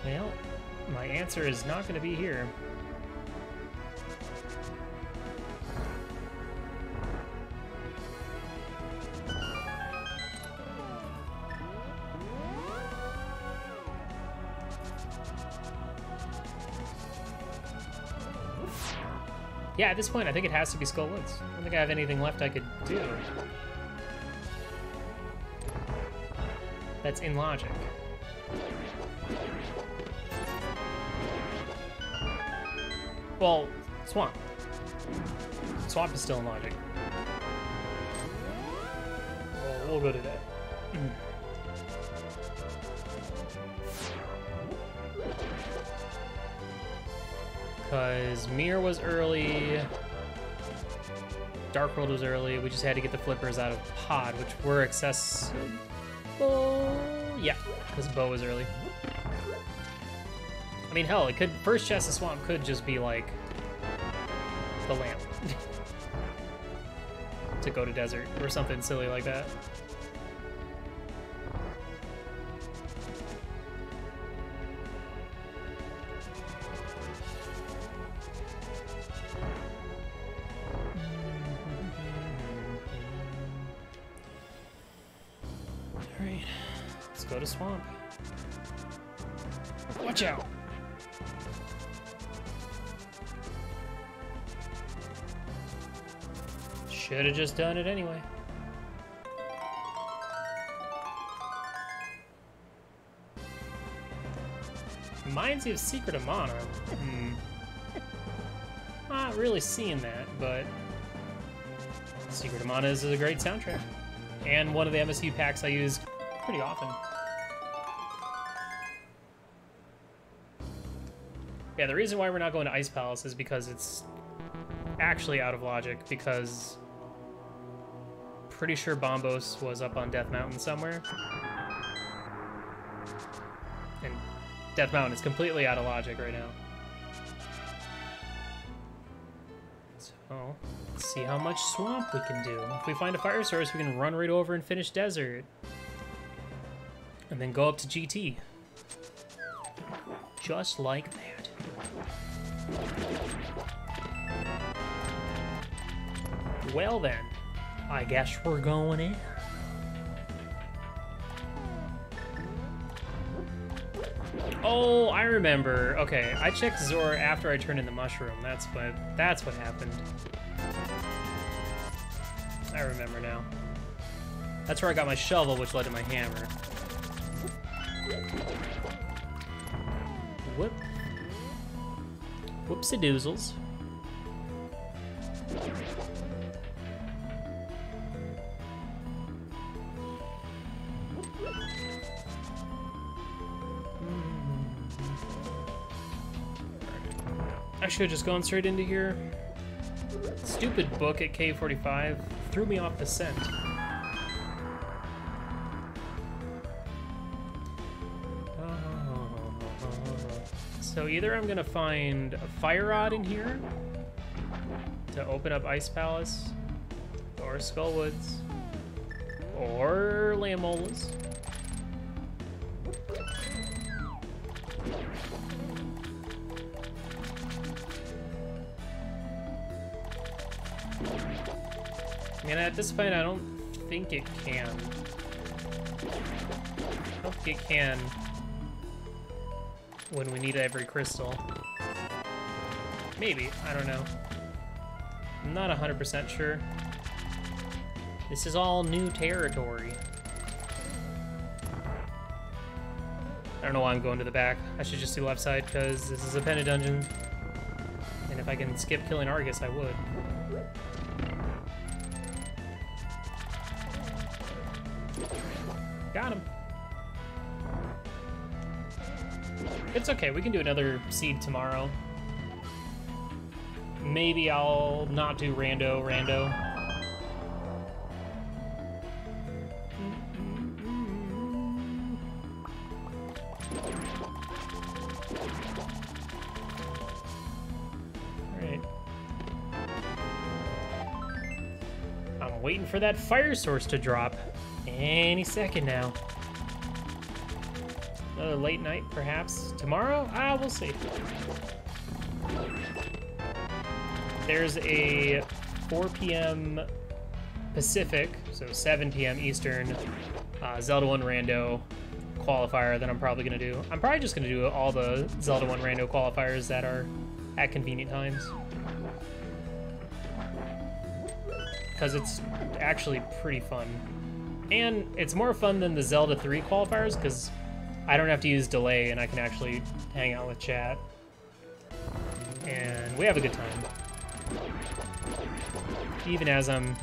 Well, my answer is not going to be here. Yeah, at this point, I think it has to be Skullwoods. I don't think I have anything left I could do. That's in logic. Well, Swamp. Swamp is still in logic. Well, we'll go to that. Because Mir was early, Dark World was early, we just had to get the flippers out of Pod, which were accessible. Yeah, because Bo was early. I mean, hell, it could, first chest of Swamp could just be like the lamp to go to desert or something silly like that. Go to Swamp. Watch out! Should have just done it anyway. Reminds you of Secret of Mana. Not really seeing that, but Secret of Mana is a great soundtrack. And one of the MSU packs I use pretty often. Yeah, the reason why we're not going to Ice Palace is because it's actually out of logic, because pretty sure Bombos was up on Death Mountain somewhere. And Death Mountain is completely out of logic right now. So, let's see how much Swamp we can do. If we find a fire source, we can run right over and finish Desert. And then go up to GT. Just like that. Well then, I guess we're going in. Oh, I remember. Okay, I checked Zora after I turned in the mushroom. That's what happened. I remember now. That's where I got my shovel, which led to my hammer. Whoop. Whoopsie-doozles. I should have just gone straight into here. Stupid book at K45 threw me off the scent. So either I'm gonna find a fire rod in here to open up Ice Palace, or Skullwoods, or Lamolas. And at this point, I don't think it can. I don't think it can when we need every crystal. Maybe, I don't know. I'm not 100% sure. This is all new territory. I don't know why I'm going to the back. I should just do left side because this is a Penta dungeon. And if I can skip killing Argus, I would. Got him. It's okay, we can do another seed tomorrow. Maybe I'll not do rando. Alright. I'm waiting for that fire source to drop any second now. Another late night, perhaps. Tomorrow? Ah, we'll see. There's a 4 p.m. Pacific, so 7 p.m. Eastern, Zelda 1 Rando qualifier that I'm probably going to do. I'm probably just going to do all the Zelda 1 Rando qualifiers that are at convenient times. Because it's actually pretty fun. And it's more fun than the Zelda 3 qualifiers, because I don't have to use delay and I can actually hang out with chat. And we have a good time. Even as I'm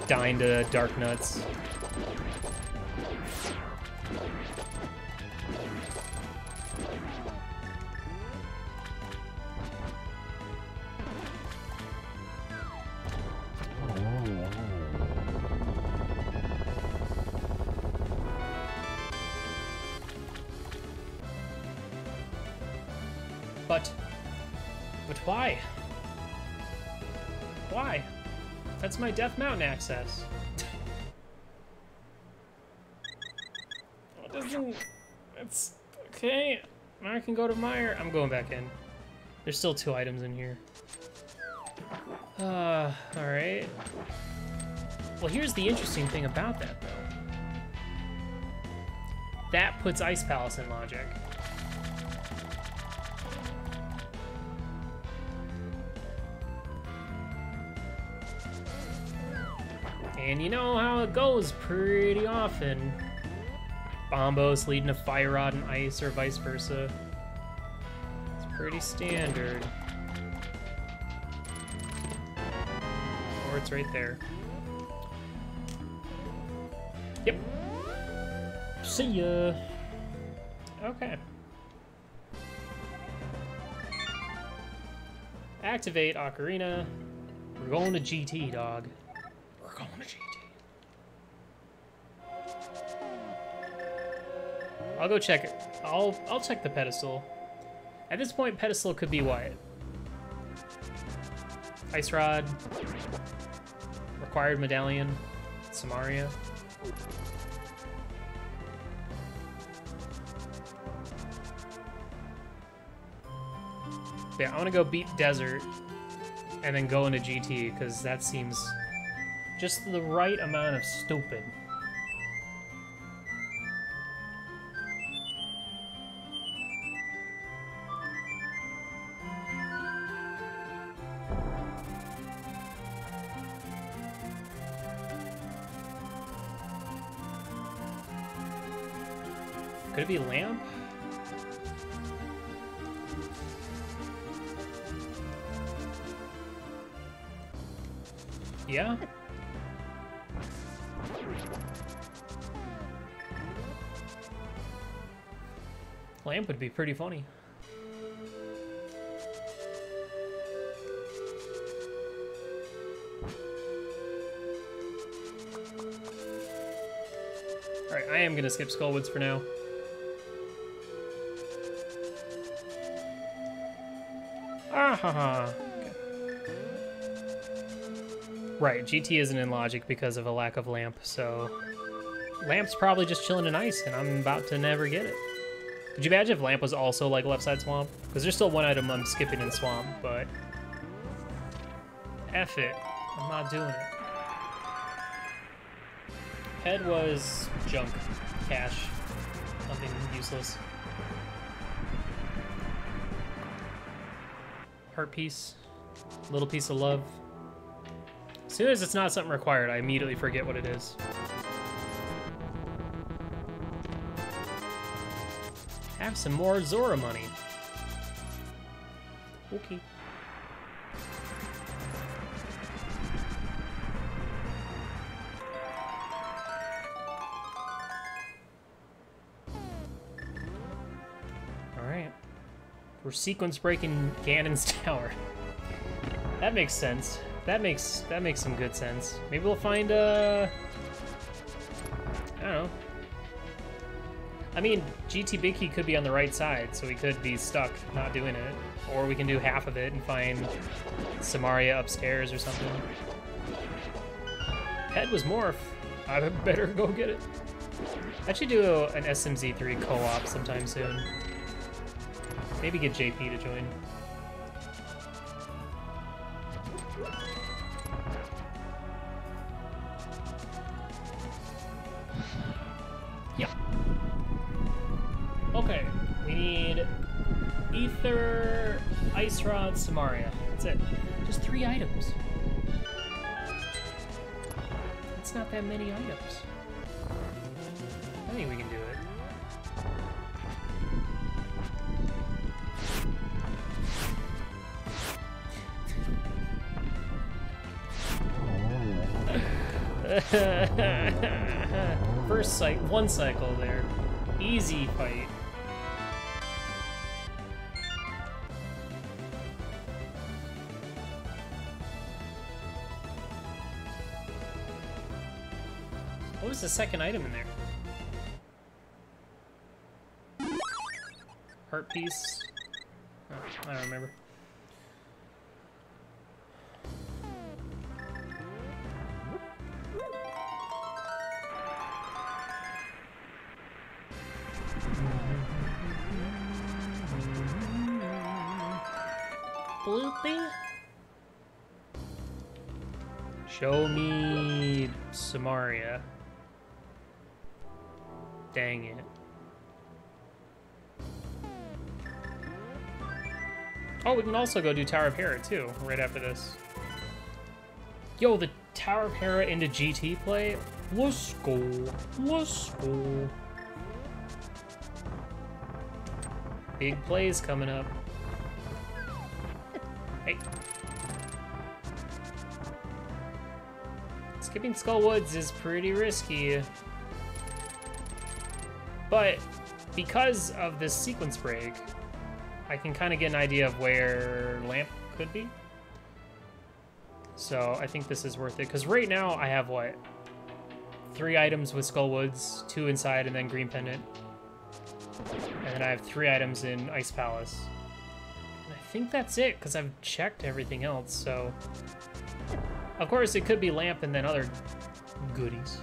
dying to Dark Nuts. But why? Why? That's my Death Mountain access. It doesn't... It's... Okay. Now I can go to Meyer. I'm going back in. There's still 2 items in here. Alright. Well, here's the interesting thing about that, though. That puts Ice Palace in logic. And you know how it goes pretty often. Bombos leading to Fire Rod and Ice, or vice versa. It's pretty standard. Or it's right there. Yep. See ya. Okay. Activate Ocarina. We're going to GT, dog. We're going to GT. I'll go check it. I'll check the pedestal. At this point, pedestal could be what? Ice Rod. Required medallion. Samaria. Yeah, I want to go beat Desert and then go into GT, because that seems just the right amount of stupid. Could it be lamp? Yeah? Lamp would be pretty funny. Alright, I am gonna skip Skullwoods for now. Ah ha ha. Okay. Right, GT isn't in logic because of a lack of lamp, so Lamp's probably just chilling in ice, and I'm about to never get it. Could you imagine if Lamp was also like left side swamp? Because there's still one item I'm skipping in swamp, but F it. I'm not doing it. Head was junk. Cash. Something useless. Heart piece. Little piece of love. As soon as it's not something required, I immediately forget what it is. Have some more Zora money. Okay. Alright. We're sequence breaking Ganon's tower. That makes sense. That makes some good sense. Maybe we'll find I don't know. I mean, GT Big Key could be on the right side, so we could be stuck not doing it. Or we can do half of it and find Samaria upstairs or something. Head was Morph. I better go get it. I should do an SMZ3 co-op sometime soon. Maybe get JP to join. Yeah. Okay, we need Ether, Ice Rod, Samaria. That's it. Just 3 items. That's not that many items. I think we can do it. First cycle, 1 cycle there. Easy fight. What was the second item in there? Heart piece? Oh, I don't remember. Bloopy? Show me Samaria. Dang it. Oh, we can also go do Tower of Hera too, right after this. Yo, the Tower of Hera into GT play? Let's go. Let's go. Big plays coming up. Hey. Skipping Skullwoods is pretty risky. But because of this sequence break, I can kind of get an idea of where Lamp could be. So I think this is worth it. Because right now I have, what? 3 items with Skullwoods, 2 inside, and then Green Pendant. And then I have 3 items in Ice Palace. And I think that's it, because I've checked everything else, so... Of course, it could be Lamp and then other goodies.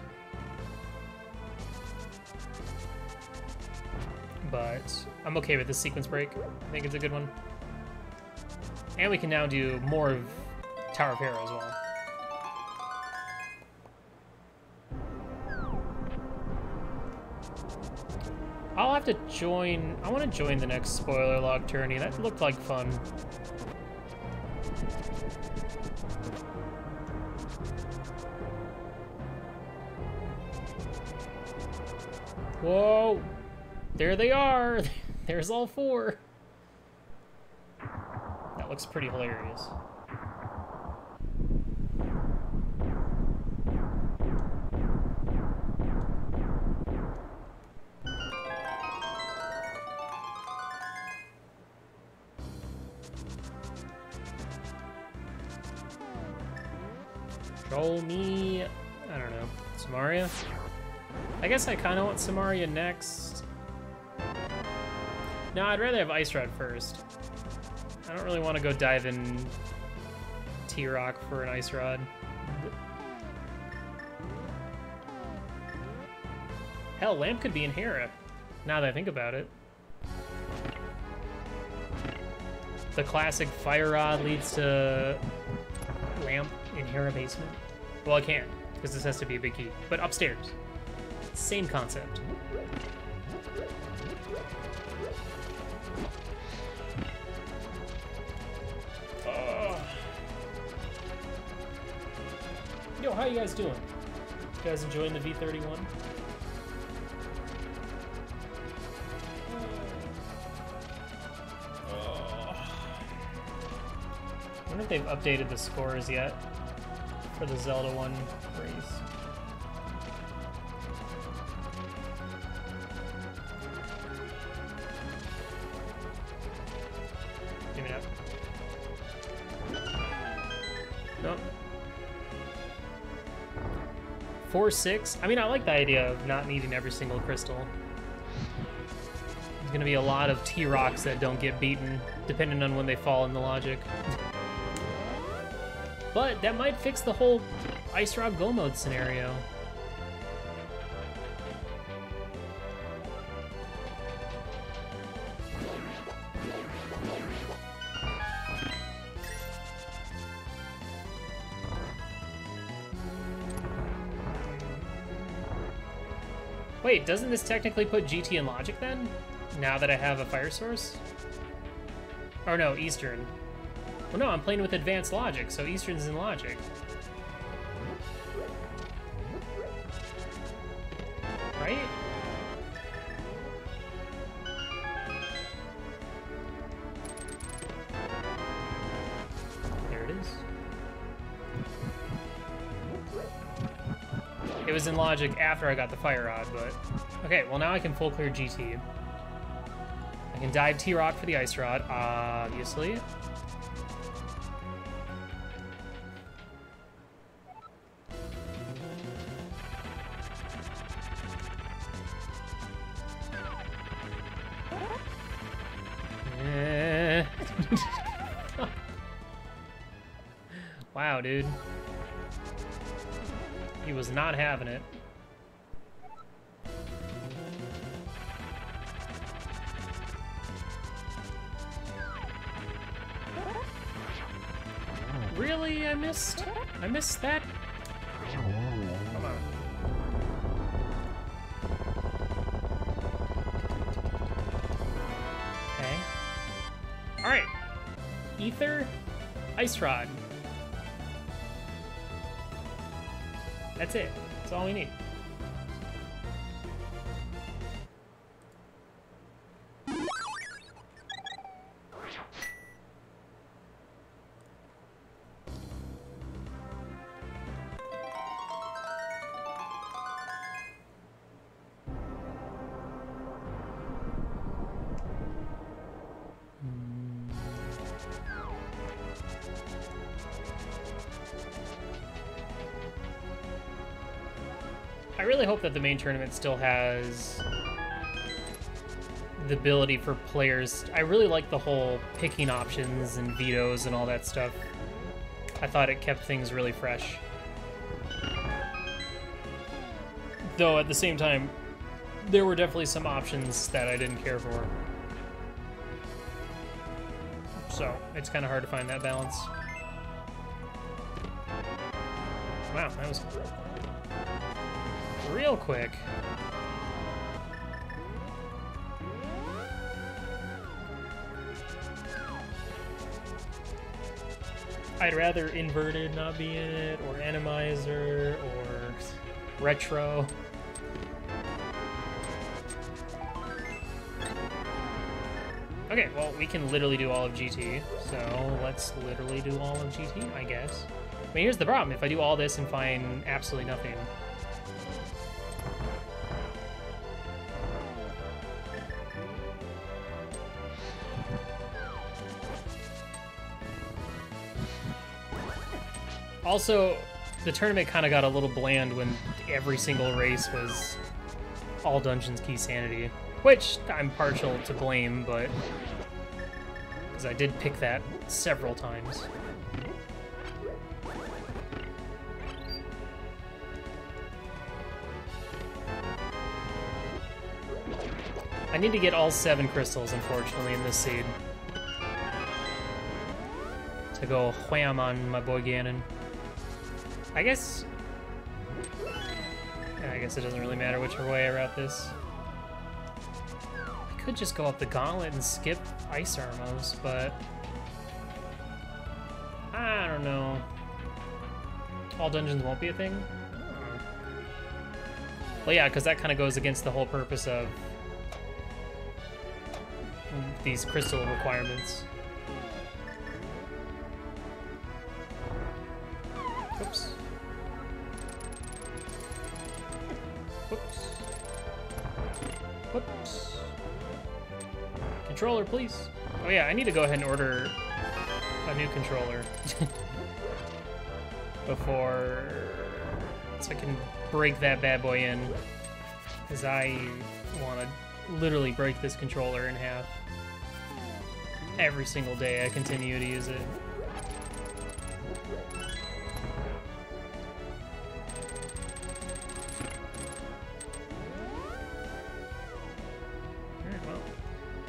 But I'm okay with this sequence break. I think it's a good one. And we can now do more of Tower of Hera as well. I'll have to join... I want to join the next spoiler log tourney. That looked like fun. Whoa! There they are. There's all 4. That looks pretty hilarious. Show me, I don't know, Samaria? I guess I kind of want Samaria next. No, I'd rather have Ice Rod first. I don't really want to go dive in T-Rock for an Ice Rod. Hell, Lamp could be in Hera, now that I think about it. The classic Fire Rod leads to Lamp in Hera basement. Well, I can't, because this has to be a big key. But upstairs. Same concept. Yo, how you guys doing? You guys enjoying the v31? I wonder if they've updated the scores yet for the Zelda 1 race. Give me that. Nope. 4-6. I mean, I like the idea of not needing every single crystal. There's gonna be a lot of T-Rocks that don't get beaten, depending on when they fall in the logic. But that might fix the whole Ice Rod Go Mode scenario. Wait, doesn't this technically put GT in Logic then? Now that I have a fire source? Or no, Eastern. Well, no, I'm playing with advanced logic, so Eastern's in logic. Right? There it is. It was in logic after I got the fire rod, but... Okay, well now I can full clear GT. I can dive T-Rock for the ice rod, obviously. Wow, dude. He was not having it. Really? I missed that? Come on. Okay. Alright. Ether, Ice Rod. That's it. That's all we need. I really hope that the main tournament still has the ability for players. I really like the whole picking options and vetoes and all that stuff. I thought it kept things really fresh. Though at the same time, there were definitely some options that I didn't care for. So it's kind of hard to find that balance. Wow, that was real quick. I'd rather inverted not be in it, or Randomizer, or retro. Okay, well, we can literally do all of GT, so let's literally do all of GT, I guess. I mean, here's the problem. If I do all this and find absolutely nothing... Also, the tournament kind of got a little bland when every single race was all Dungeons Key Sanity, which I'm partial to blame, but because I did pick that several times. I need to get all 7 crystals, unfortunately, in this seed to go wham on my boy Ganon. I guess it doesn't really matter which way I route this. I could just go up the gauntlet and skip Ice Armos, but I don't know. All dungeons won't be a thing? Well, yeah, because that kind of goes against the whole purpose of these crystal requirements. Oops. Whoops. Whoops. Controller, please. Oh yeah, I need to go ahead and order a new controller before, so I can break that bad boy in, because I want to literally break this controller in half every single day I continue to use it.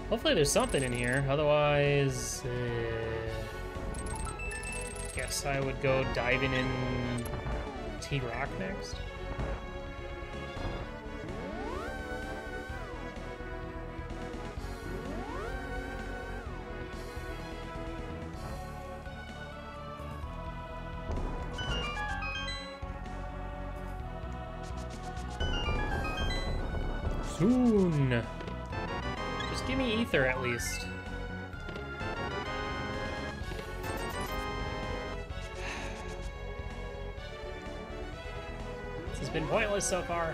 Hopefully there's something in here, otherwise, guess I would go diving in T-Rock next. Soon. Give me ether at least. This has been pointless so far.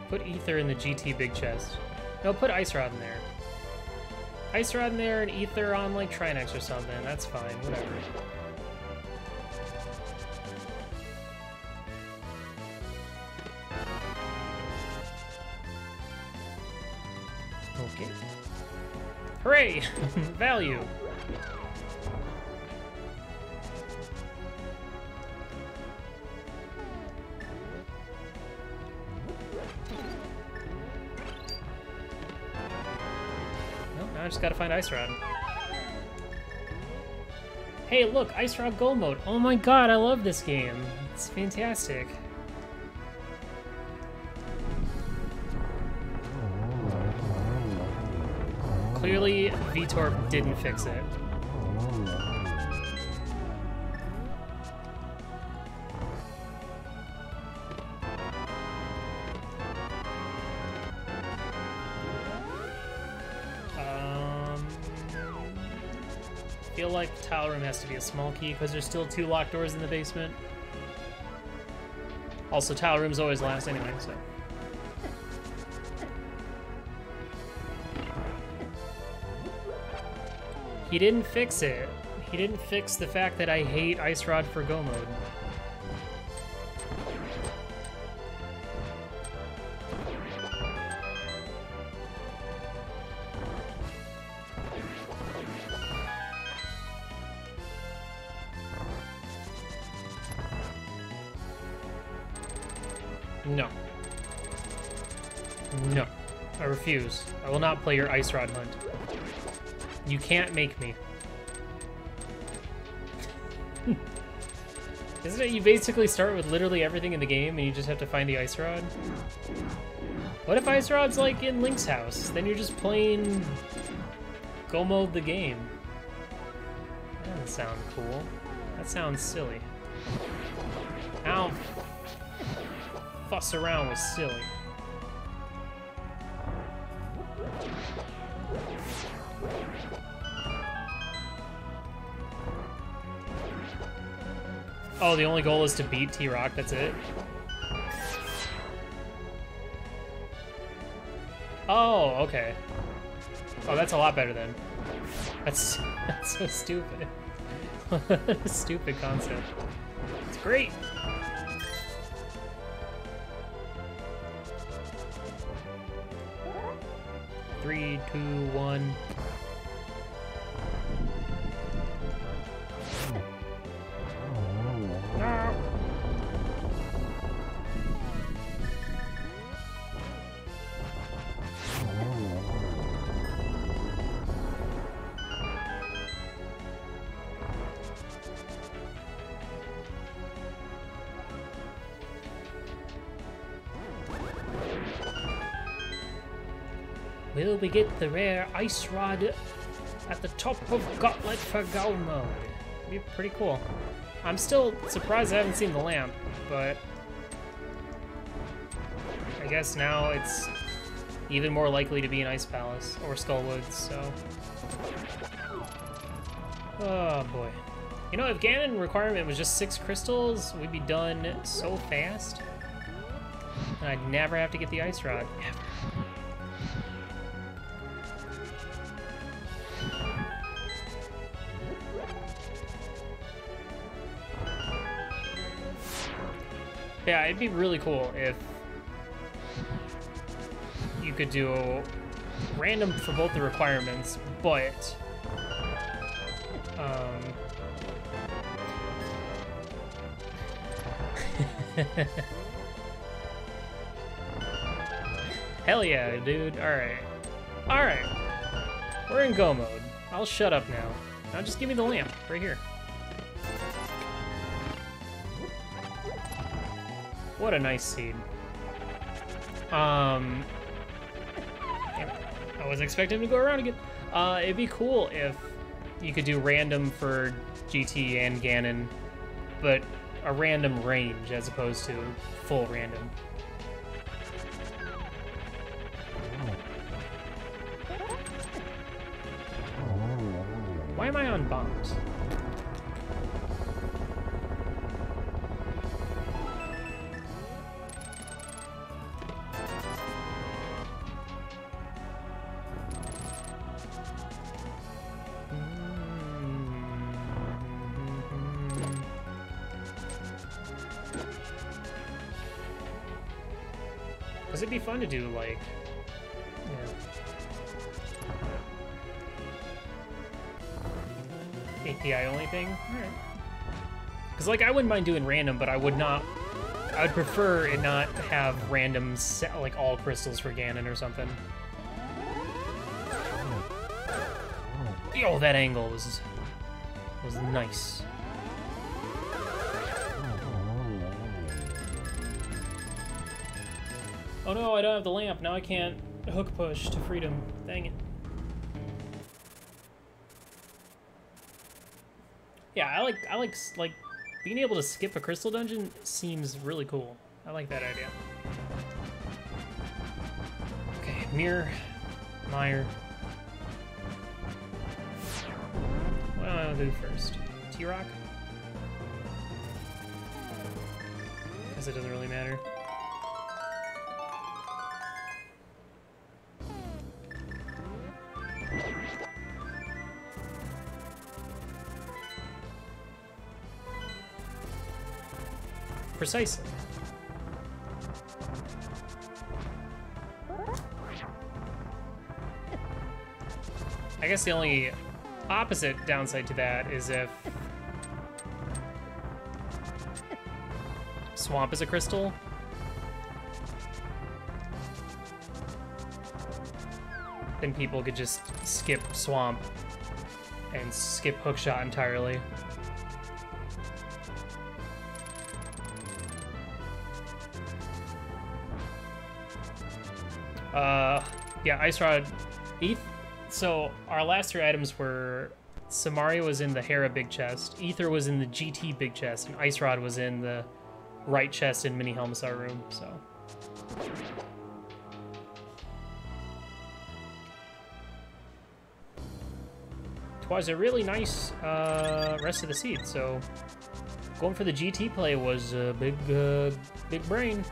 Put ether in the GT big chest. No, put Ice Rod in there. Ice Rod in there and ether on like Trinex or something. That's fine, whatever. Okay. Hooray! Value! I just gotta find Ice Rod. Hey, look, Ice Rod Gold Mode. Oh my god, I love this game. It's fantastic. Clearly, VTorp didn't fix it. I feel like the tile room has to be a small key because there's still 2 locked doors in the basement. Also, tile rooms always last anyway, so. He didn't fix it. He didn't fix the fact that I hate Ice Rod for Go mode. No. No. I refuse. I will not play your Ice Rod hunt. You can't make me. Isn't it you basically start with literally everything in the game and you just have to find the Ice Rod? What if Ice Rod's like in Link's house? Then you're just playing Go Mode the game. I don't know. doesn't sound cool. That sounds silly. I don't fuss around with silly. Oh, the only goal is to beat T-Rock, that's it? Oh, okay. Oh, that's a lot better then. That's so stupid. Stupid concept. It's great. Three, two, one. No. Will we get the rare ice rod at the top of Gauntlet for Go mode? It'd be pretty cool. I'm still surprised I haven't seen the lamp, but I guess now it's even more likely to be an Ice Palace or Skullwoods, so. Oh boy. You know, if Ganon requirement was just 6 crystals, we'd be done so fast. And I'd never have to get the Ice Rod, ever. Yeah, it'd be really cool if you could do random for both the requirements, but hell yeah, dude. Alright. Alright. We're in go mode. I'll shut up now. Now just give me the lamp right here. What a nice seed. I was expecting him to go around again. It'd be cool if you could do random for GT and Ganon, but a random range as opposed to full random. Why am I on bombs? Because it'd be fun to do, like, yeah. API only thing? Alright. Because, like, I wouldn't mind doing random, but I would prefer it not to have random, like, all crystals for Ganon or something. Yo, that angle was nice. Oh no, I don't have the lamp. Now I can't hook push to freedom. Dang it. Yeah, I like being able to skip a crystal dungeon seems really cool. I like that idea. Okay, Mirror, Mire. What do I do first? T-Rock? Because it doesn't really matter. Precisely. I guess the only opposite downside to that is if Swamp is a crystal, then people could just skip Swamp and skip Hookshot entirely. Yeah, Ice Rod, ETH. So our last 3 items were Samaria was in the Hera big chest, Ether was in the GT big chest, and Ice Rod was in the right chest in Mini Helmsar room, so. It was a really nice rest of the seed, so going for the GT play was a big brain.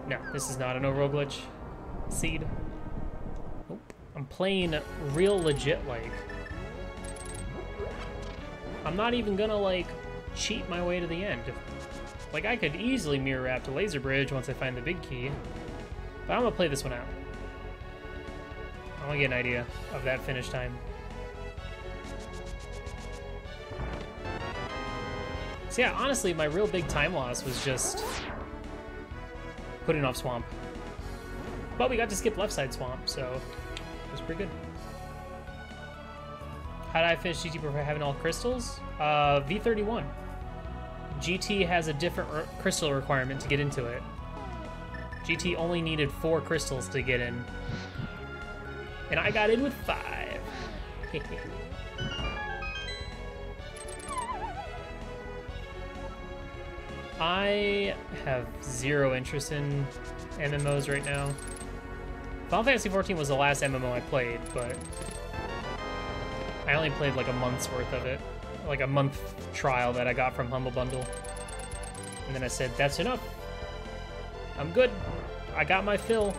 No, this is not an overall glitch seed. Nope. I'm playing real legit, like. I'm not even gonna, like, cheat my way to the end. Like, I could easily mirror wrap to Laser Bridge once I find the big key. But I'm gonna play this one out. I wanna get an idea of that finish time. So yeah, honestly, my real big time loss was just putting off Swamp. But we got to skip left side Swamp, so it was pretty good. How did I finish GT before having all crystals? V31. GT has a different crystal requirement to get into it. GT only needed 4 crystals to get in. And I got in with 5. I have 0 interest in MMOs right now. Final Fantasy XIV was the last MMO I played, but I only played like a month's worth of it. Like a month trial that I got from Humble Bundle. And then I said, that's enough. I'm good. I got my fill.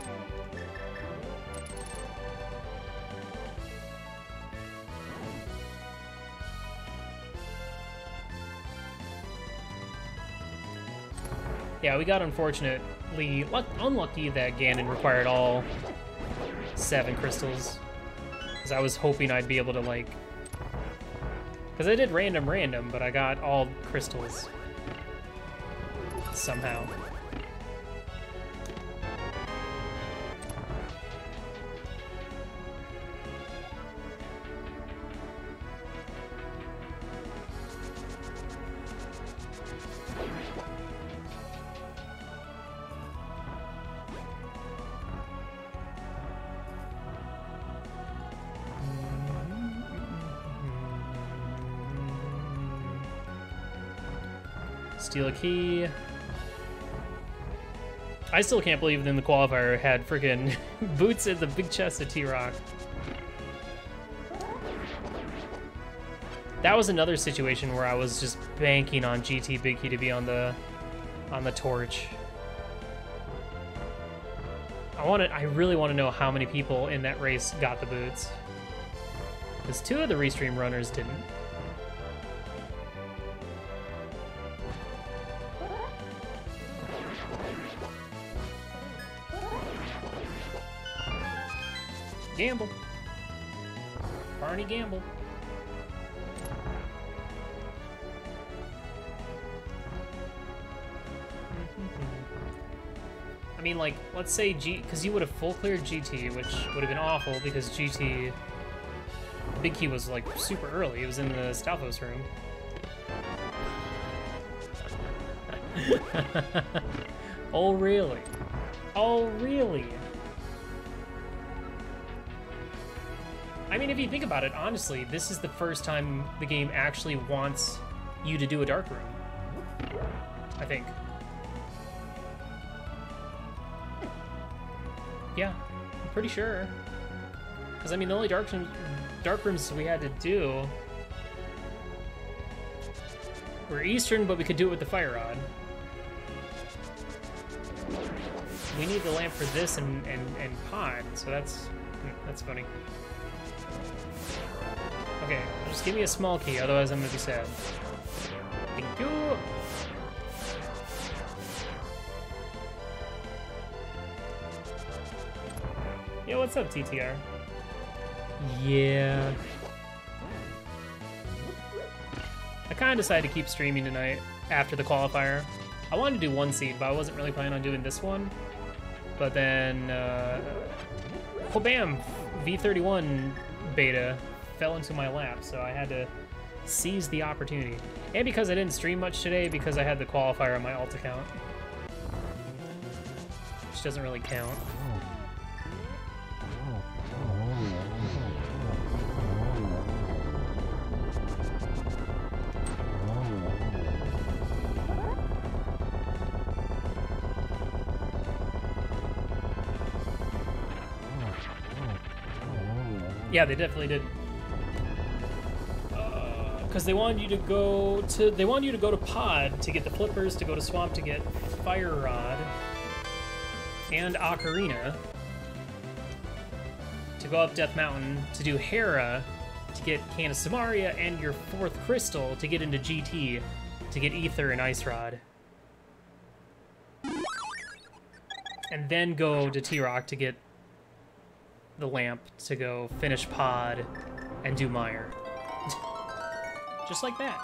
Yeah, we got unfortunately unlucky that Ganon required all 7 crystals. Because I was hoping I'd be able to, like... Because I did random, but I got all crystals. Somehow. Steal a key. I still can't believe in the qualifier had freaking boots in the big chest of T-Rock. That was another situation where I was just banking on GT Big Key to be on the torch. I really want to know how many people in that race got the boots. Because 2 of the Restream runners didn't. Gamble. Barney Gamble. I mean, like, let's say because you would have full cleared GT, which would have been awful because GT, the big key was like super early. It was in the Stalfos room. Oh, really? Oh, really? I mean, if you think about it, honestly, this is the first time the game actually wants you to do a dark room. I think. Yeah, I'm pretty sure. Because, I mean, the only dark rooms we had to do were Eastern, but we could do it with the Fire Rod. We need the lamp for this and Pod, so that's funny. Okay, just give me a small key, otherwise I'm gonna be sad. Thank you! Yeah, what's up, TTR? Yeah. I kinda decided to keep streaming tonight after the qualifier. I wanted to do 1 seed, but I wasn't really planning on doing this one. But then, oh bam! V31 beta fell into my lap, so I had to Seize the opportunity. And because I didn't stream much today because I had the qualifier on my alt account. Which doesn't really count. Yeah, they definitely did. Because they wanted you to go to Pod to get the flippers, to go to Swamp to get Fire Rod and Ocarina, to go up Death Mountain to do Hera, to get Can of Samaria and your 4th crystal to get into GT, to get Ether and Ice Rod. And then go to T-Rock to get the lamp to go finish Pod and do Mire. Just like that.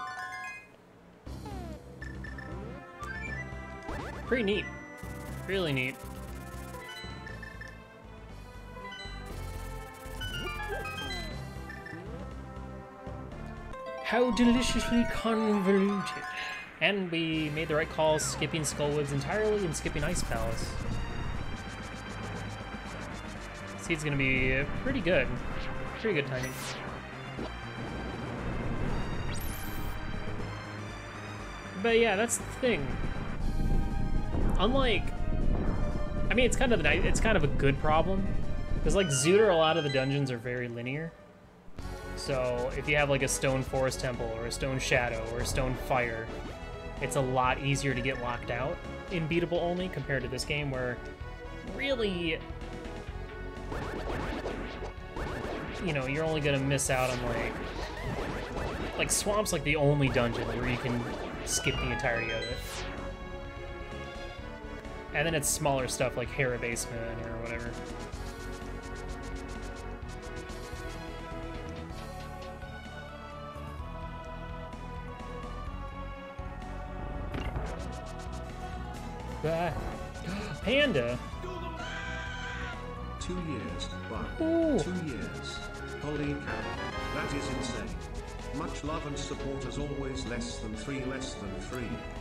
Pretty neat. Really neat. How deliciously convoluted. And we made the right call, skipping Skullwoods entirely and skipping Ice Palace. See, it's gonna be pretty good. Pretty good timing. But yeah, that's the thing. Unlike, I mean, it's kind of a good problem, because like Zooter, a lot of the dungeons are very linear. So if you have like a Stone Forest Temple or a Stone Shadow or a Stone Fire, it's a lot easier to get locked out in Beatable Only compared to this game, where really, you know, you're only gonna miss out on like Swamp's like the only dungeon where you can skip the entirety of it. And then it's smaller stuff like Hera Basement or whatever. Panda! 2 years, but Ooh. 2 years. Holy cow, that is insane. Much love and support as always, less than 3.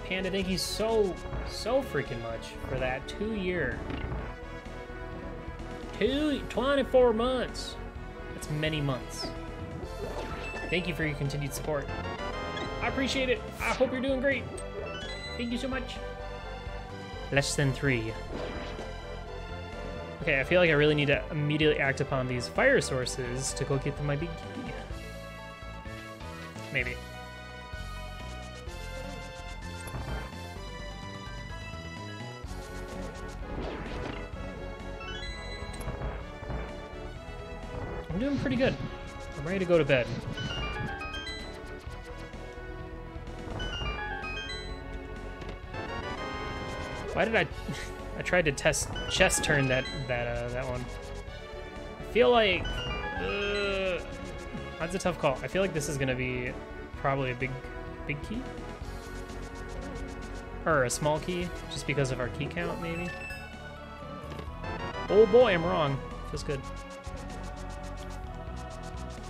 Panda, thank you so freaking much for that 2 year. 24 months. That's many months. Thank you for your continued support. I appreciate it. I hope you're doing great. Thank you so much. Less than 3. Okay, I feel like I really need to immediately act upon these fire sources to go get my big key. Maybe. I'm doing pretty good. I'm ready to go to bed. Why did I tried to chest turn that one. I feel like that's a tough call. I feel like this is gonna be probably a big key. Or a small key, just because of our key count, maybe. Oh boy, I'm wrong. Feels good.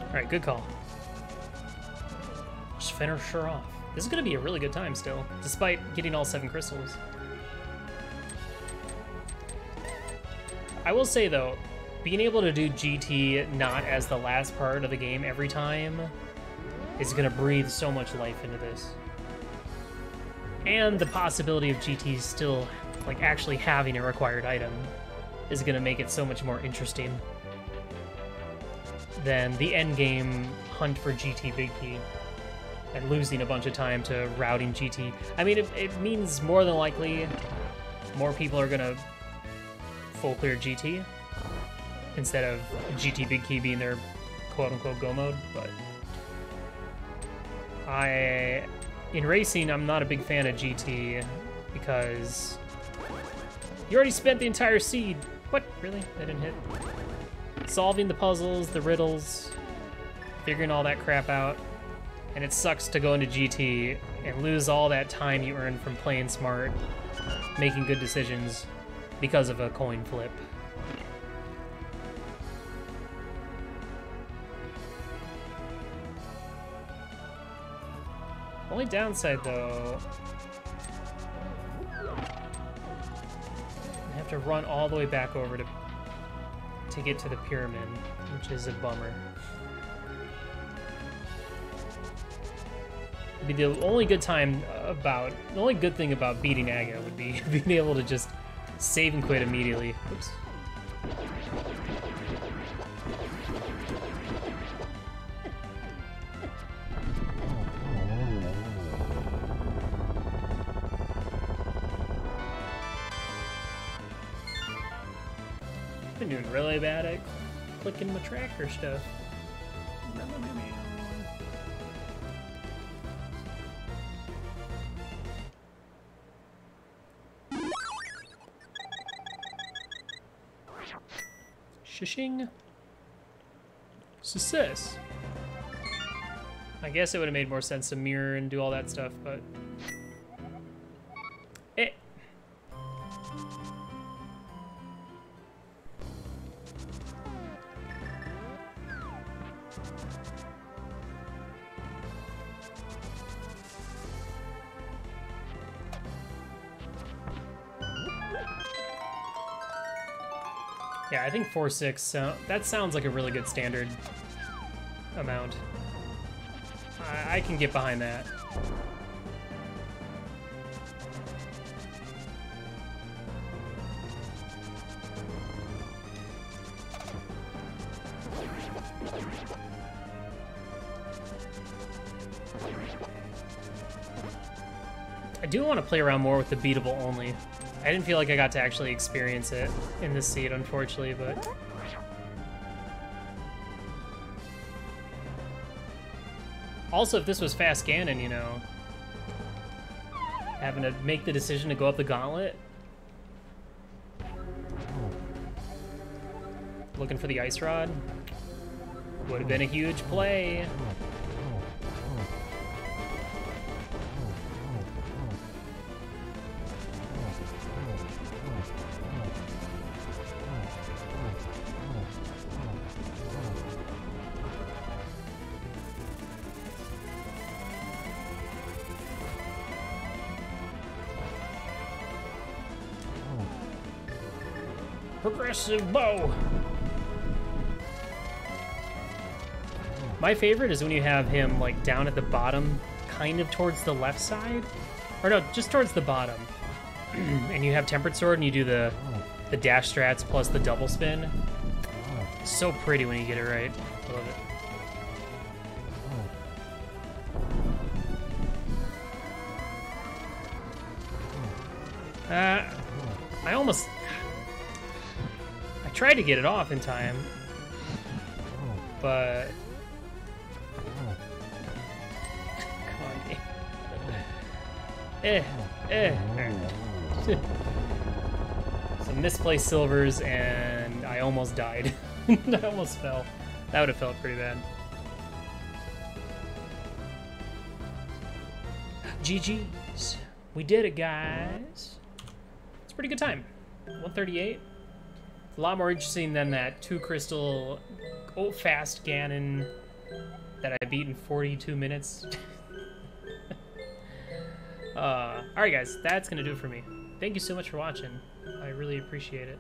Alright, good call. Just finish her off. This is gonna be a really good time still, despite getting all 7 crystals. I will say though, being able to do GT not as the last part of the game every time is gonna breathe so much life into this. And the possibility of GT still, like, actually having a required item is gonna make it so much more interesting than the endgame hunt for GT Big Key and losing a bunch of time to routing GT. I mean, it means more than likely more people are gonna full clear GT instead of GT Big Key being their quote-unquote go mode, but in racing, I'm not a big fan of GT because you already spent the entire seed. What? Really? That didn't hit? Solving the puzzles, the riddles, figuring all that crap out, and it sucks to go into GT and lose all that time you earned from playing smart, making good decisions, because of a coin flip. Only downside, though, I have to run all the way back over to get to the pyramid, which is a bummer. Be the only good thing about beating Aga would be being able to just save and quit immediately. Oops. Been doing really bad at clicking my tracker stuff. Shishing. Success. I guess it would have made more sense to mirror and do all that stuff, but... Yeah, I think 4-6, that sounds like a really good standard amount. I can get behind that. I do want to play around more with the beatable only. I didn't feel like I got to actually experience it in this seed, unfortunately, but... Also, if this was fast Ganon, you know, having to make the decision to go up the gauntlet. Looking for the ice rod. Would have been a huge play. Progressive bow. My favorite is when you have him like down at the bottom, kind of towards the left side, or no, just towards the bottom, and you have tempered sword and you do the dash strats plus the double spin. It's so pretty when you get it right. I love it. I almost. I tried to get it off in time, but come on, Some misplaced silvers, and I almost died. I almost fell. That would have felt pretty bad. GG's. We did it, guys. It's a pretty good time. 138. A lot more interesting than that 2 crystal fast Ganon that I beat in 42 minutes. Alright guys, that's gonna do it for me. Thank you so much for watching. I really appreciate it.